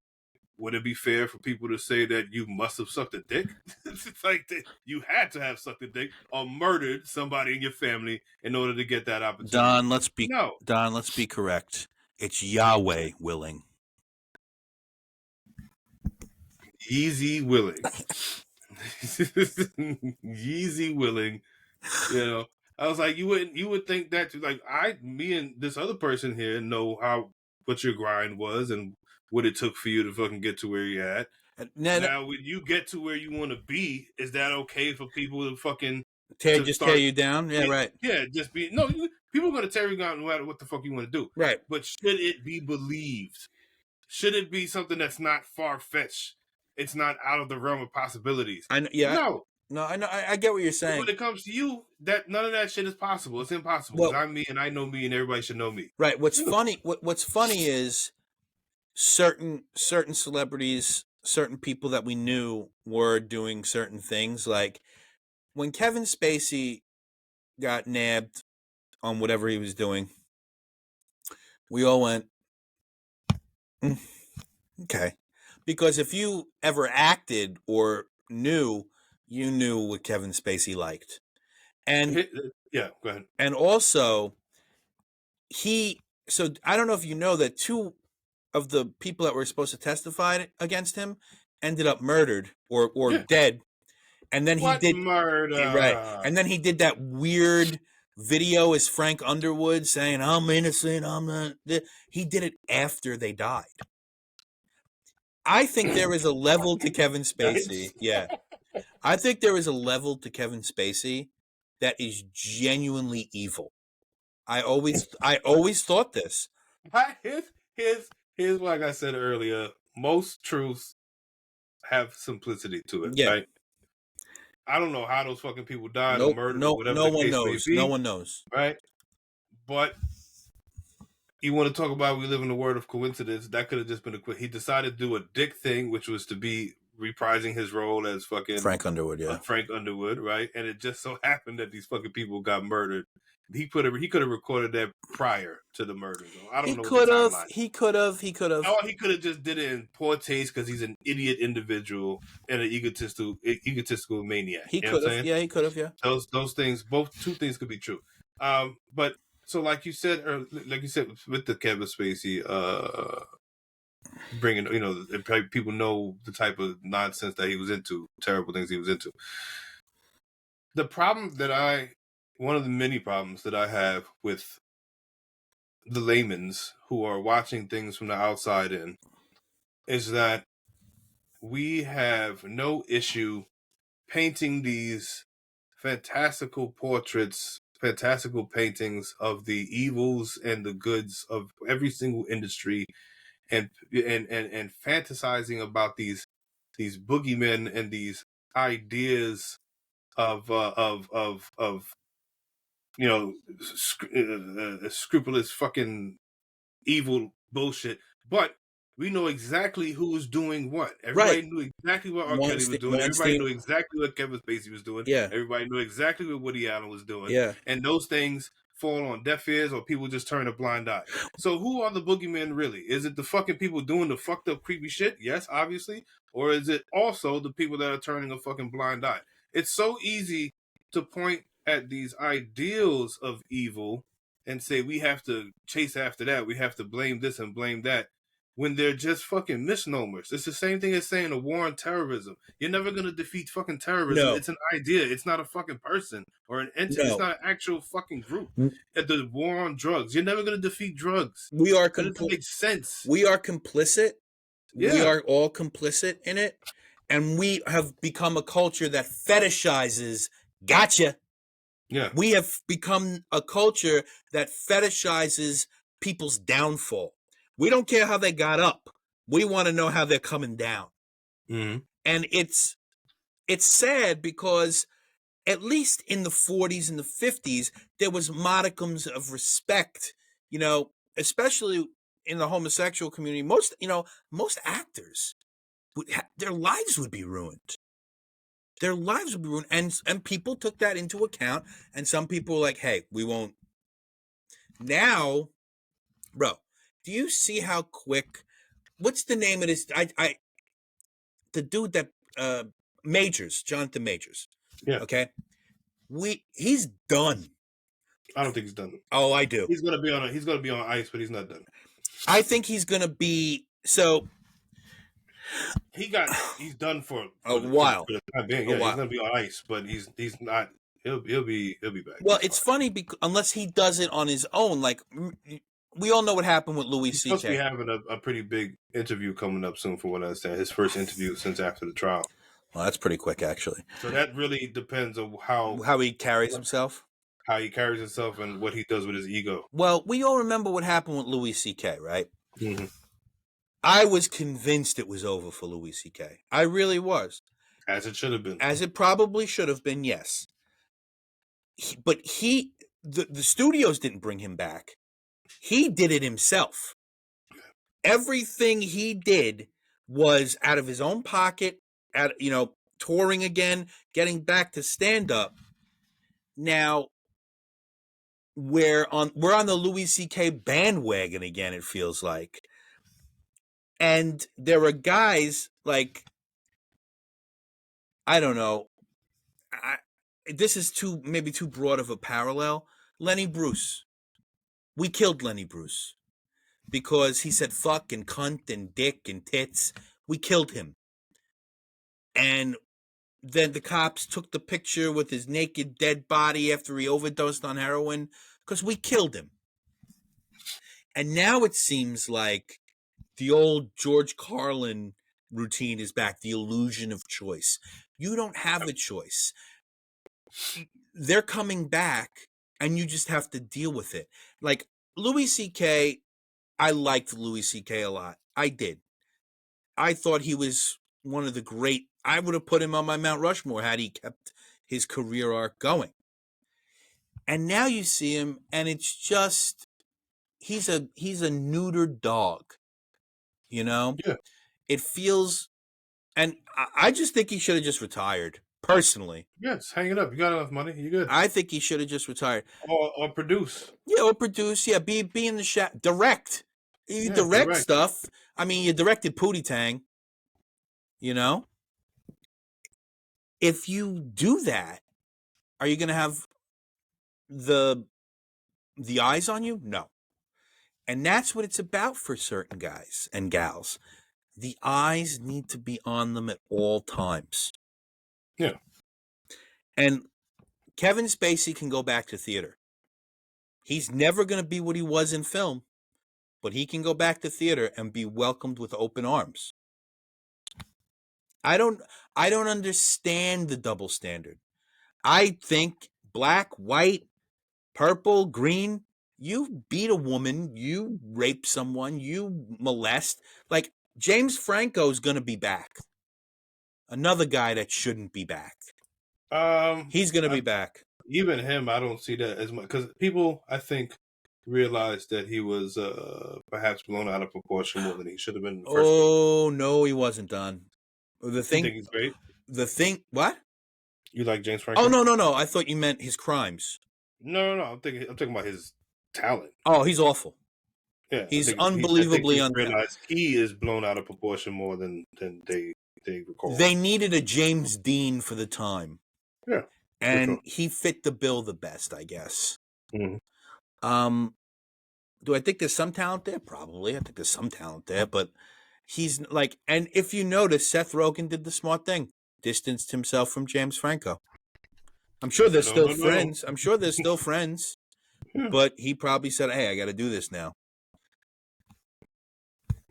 Would it be fair for people to say that you must have sucked a dick? It's like you had to have sucked a dick or murdered somebody in your family in order to get that opportunity." Don, let's be correct. It's Yahweh willing. Yeezy willing. Yeezy willing. I was like, you would think that, like, me and this other person here know what your grind was and what it took for you to fucking get to where you're at. Now, when you get to where you want to be, is that okay for people to fucking tear you down? Yeah, right. Yeah, people are going to tear you down no matter what the fuck you want to do. Right. But should it be believed? Should it be something that's not far-fetched? It's not out of the realm of possibilities. I know. I get what you're saying. When it comes to you, that none of that shit is possible. It's impossible. Well, I'm me, and I know me, and everybody should know me. Right. What's funny is certain celebrities, certain people that we knew were doing certain things. Like when Kevin Spacey got nabbed on whatever he was doing, we all went, okay. Because if you ever acted or knew, you knew what Kevin Spacey liked. And yeah, go ahead. And also, so I don't know if you know that two of the people that were supposed to testify against him ended up murdered or dead. And then he did murder. Right. And then he did that weird video as Frank Underwood saying, "I'm innocent, I'm not." He did it after they died. I think there is a level to Kevin Spacey. Yeah. I think there is a level to Kevin Spacey that is genuinely evil. I always thought this. Here's like I said earlier, most truths have simplicity to it, yeah. Right? I don't know how those fucking people died or murdered or whatever no the one case knows. may be. No one knows. Right? But you want to talk about we live in the world of coincidence, that could have just been he decided to do a dick thing, which was to be reprising his role as fucking Frank Underwood, yeah. Frank Underwood, right? And it just so happened that these fucking people got murdered. He could have recorded that prior to the murders. I don't know the timeline. He could have. Oh, he could have just did it in poor taste because he's an idiot individual and an egotistical maniac. He You know what could I'm have. saying? Yeah, he could have. Yeah. Those things, two things could be true. But so like you said, with the Kevin Spacey, bringing, people know the type of nonsense that he was into, terrible things he was into. The problem one of the many problems that I have with the laymen's who are watching things from the outside in is that we have no issue painting these fantastical portraits, fantastical paintings of the evils and the goods of every single industry, and fantasizing about these boogeymen and these ideas of scrupulous fucking evil bullshit. But we know exactly who was doing what. Everybody knew exactly what R. Kelly was doing. Everybody knew exactly what Kevin Spacey was doing. Yeah. Everybody knew exactly what Woody Allen was doing. Yeah. And those things fall on deaf ears, or people just turn a blind eye. So who are the boogeymen really? Is it the fucking people doing the fucked up creepy shit? Yes, obviously. Or is it also the people that are turning a fucking blind eye? It's so easy to point at these ideals of evil and say we have to chase after that, we have to blame this and blame that, when they're just fucking misnomers. It's the same thing as saying a war on terrorism. You're never going to defeat fucking terrorism. No. It's an idea. It's not a fucking person or an entity. No. It's not an actual fucking group. At the war on drugs, you're never going to defeat drugs. We are that doesn't make sense. We are complicit. Yeah. We are all complicit in it. And we have become a culture that fetishizes gotcha. Yeah. We have become a culture that fetishizes people's downfall. We don't care how they got up. We want to know how they're coming down. Mm-hmm. And it's sad because at least in the 40s and the 50s, there was modicums of respect, especially in the homosexual community. Most actors, their lives would be ruined. Their lives would be ruined. And people took that into account. And some people were like, hey, we won't. Now, bro, do you see how quick? What's the name of this? The dude that Majors, Jonathan Majors. Yeah. Okay. He's done. I don't think he's done. Oh, I do. He's gonna be on ice, but he's not done. I think he's gonna be so. He's done for a while. For the time being. Yeah, he's gonna be on ice, but he's not. He'll be back. Well, it's funny because unless he does it on his own, like we all know what happened with Louis C.K. He's supposed to be having a pretty big interview coming up soon, for what I understand. His first interview since after the trial. Well, that's pretty quick, actually. So that really depends on how he carries himself. How he carries himself and what he does with his ego. Well, we all remember what happened with Louis C.K., right? Mm-hmm. I was convinced it was over for Louis C.K. I really was. As it should have been. As it probably should have been, yes. But the studios didn't bring him back. He did it himself. Everything he did was out of his own pocket, touring again, getting back to stand-up. Now, we're on the Louis C.K. bandwagon again, it feels like. And there are guys like, I don't know, this is maybe too broad of a parallel. Lenny Bruce. We killed Lenny Bruce because he said fuck and cunt and dick and tits. We killed him. And then the cops took the picture with his naked dead body after he overdosed on heroin because we killed him. And now it seems like the old George Carlin routine is back, the illusion of choice. You don't have a choice. They're coming back, and you just have to deal with it. Like, Louis C.K., I liked Louis C.K. a lot. I did. I thought he was one of the great... I would have put him on my Mount Rushmore had he kept his career arc going. And now you see him, and it's just... He's a neutered dog. Yeah. It feels And I just think he should have just retired, personally. Yes, hang it up. You got enough money. You good. I think he should have just retired. Or produce. Yeah, or produce. Yeah, be in the shot. Direct. You direct stuff. I mean, you directed Pootie Tang. You know? If you do that, are you going to have the eyes on you? No. And that's what it's about for certain guys and gals. The eyes need to be on them at all times. Yeah. And Kevin Spacey can go back to theater. He's never going to be what he was in film, but he can go back to theater and be welcomed with open arms. I don't understand the double standard. I think black, white, purple, green, you beat a woman, you rape someone, you molest. Like, James Franco's going to be back. Another guy that shouldn't be back. He's going to be back. Even him, I don't see that as much. Because people, I think, realized that he was perhaps blown out of proportion more than he should have been in the first place. No, he wasn't done. You think he's great? What? You like James Franco? Oh, no. I thought you meant his crimes. No. I'm talking about his talent. Oh, he's awful. Yeah, he's unbelievably realized he is blown out of proportion more than they recall. They needed a James Dean for the time. Yeah, and he fit the bill the best, I guess. Mm-hmm. Do I think there's some talent there? Probably. I think there's some talent there, but he's like, and if you notice, Seth Rogen did the smart thing, distanced himself from James Franco. I'm sure they're still friends. I'm sure they're still friends, but he probably said, "Hey, I got to do this now."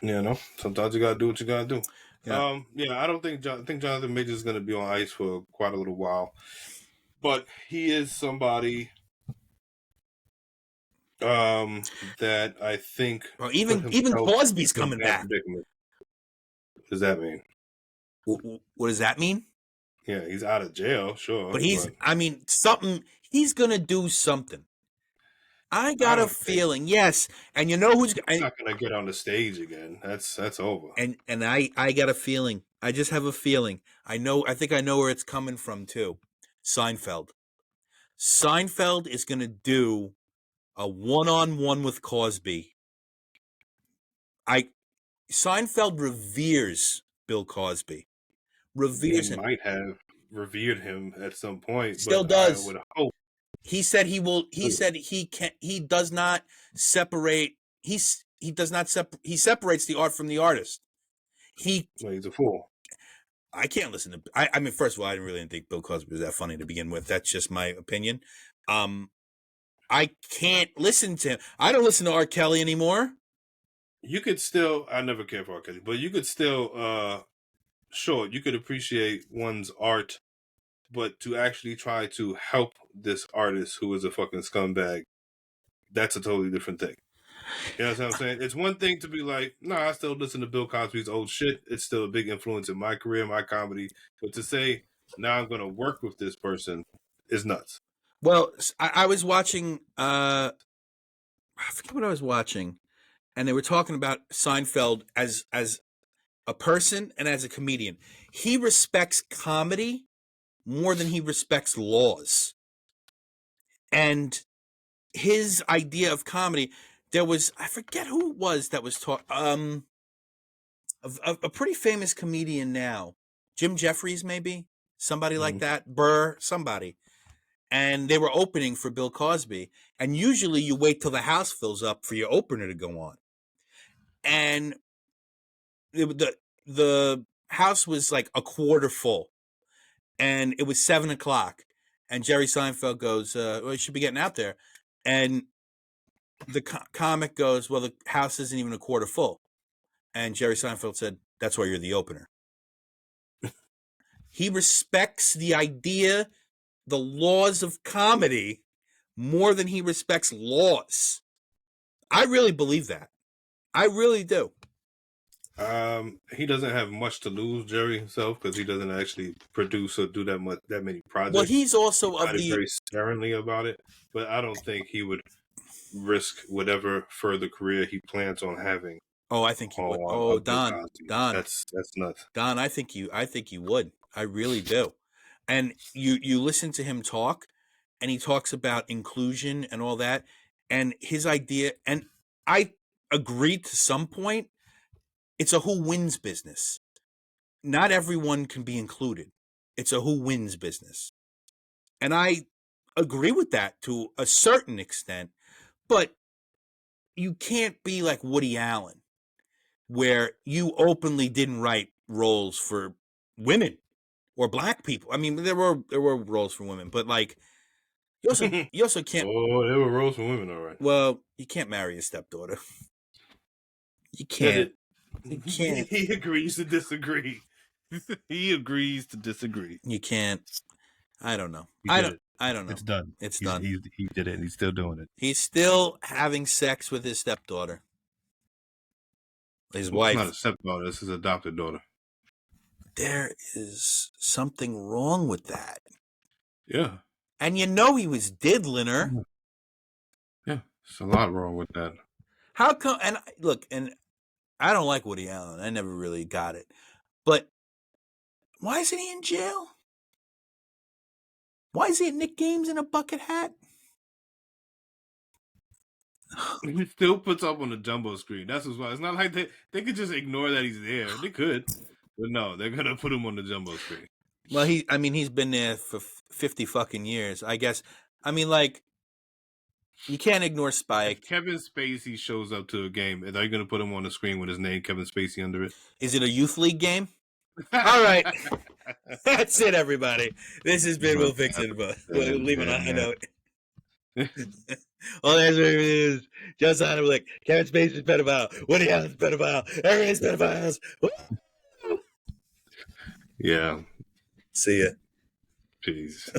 Yeah, no. Sometimes you gotta do what you gotta do. Yeah. I don't think I think Jonathan Majors is gonna be on ice for quite a little while, but he is somebody that I think. Well, even Cosby's coming back. Predicament. What does that mean? What does that mean? Yeah, he's out of jail, sure. But I mean, something. He's gonna do something. I got a feeling, yes. And you know who's not going to get on the stage again. That's over. And I got a feeling. I just have a feeling. I think I know where it's coming from too. Seinfeld. Seinfeld is going to do a one-on-one with Cosby. Seinfeld reveres Bill Cosby. Reveres him. He might have revered him at some point. Still does. I would hope. He said he will. He said he can. He does not separate. He separates the art from the artist. He's a fool. I can't listen to. I mean, first of all, I didn't really think Bill Cosby was that funny to begin with. That's just my opinion. I can't listen to him. I don't listen to R. Kelly anymore. You could still. I never cared for R. Kelly, but you could still. Sure, you could appreciate one's art. But to actually try to help this artist who is a fucking scumbag, that's a totally different thing. You know what I'm saying? It's one thing to be like, I still listen to Bill Cosby's old shit. It's still a big influence in my career, my comedy. But to say, now I'm going to work with this person is nuts. Well, I was watching, I forget what I was watching, and they were talking about Seinfeld as a person and as a comedian. He respects comedy more than he respects laws. And his idea of comedy, there was, I forget who it was that was talking, a pretty famous comedian now, Jim Jeffries, maybe somebody like that, Burr, somebody. And they were opening for Bill Cosby. And usually you wait till the house fills up for your opener to go on. And the house was like a quarter full. And it was 7:00, and Jerry Seinfeld goes, "Well, you should be getting out there." And the comic goes, "Well, the house isn't even a quarter full." And Jerry Seinfeld said, "That's why you're the opener." He respects the idea, the laws of comedy, more than he respects laws. I really believe that. I really do. He doesn't have much to lose, Jerry himself, because he doesn't actually produce or do that many projects. Well, he's also very sparingly about it, but I don't think he would risk whatever further career he plans on having. Oh, I think you would. On Oh, Bill Don, Cosby. Don, That's nuts. Don. I think you would. I really do. And you listen to him talk, and he talks about inclusion and all that, and his idea. And I agree to some point. It's a who wins business. Not everyone can be included. It's a who wins business. And I agree with that to a certain extent, but you can't be like Woody Allen, where you openly didn't write roles for women or black people. I mean, there were roles for women, but like you also can't. Oh, there were roles for women, all right. Well, you can't marry a stepdaughter. You Said can't. it. You can't. He agrees to disagree. He agrees to disagree. You can't. I don't know. He I did don't. it. I don't know. It's done. It's He's- done. He did it, and he's still doing it. He's still having sex with his stepdaughter. His It's wife. not a stepdaughter. This is adopted daughter. There is something wrong with that. Yeah. And you know he was diddling her. Yeah. There's a lot wrong with that. How come? And look, and I don't like Woody Allen. I never really got it. But why isn't he in jail? Why is he at Nick Games in a bucket hat? He still puts up on the jumbo screen. That's what's why. It's not like they could just ignore that he's there. They could. But no, they're going to put him on the jumbo screen. Well, he's been there for 50 fucking years, I guess. I mean, like, you can't ignore Spike. If Kevin Spacey shows up to a game, are they going to put him on the screen with his name, Kevin Spacey, under it? Is it a youth league game? All right. That's it, everybody. This has been We'll Fix It, but we'll leave it on a note. All the answer is just on it, like Kevin Spacey's pedophile, Woody Allen's pedophile, everybody's pedophiles. Yeah. See ya. Jeez.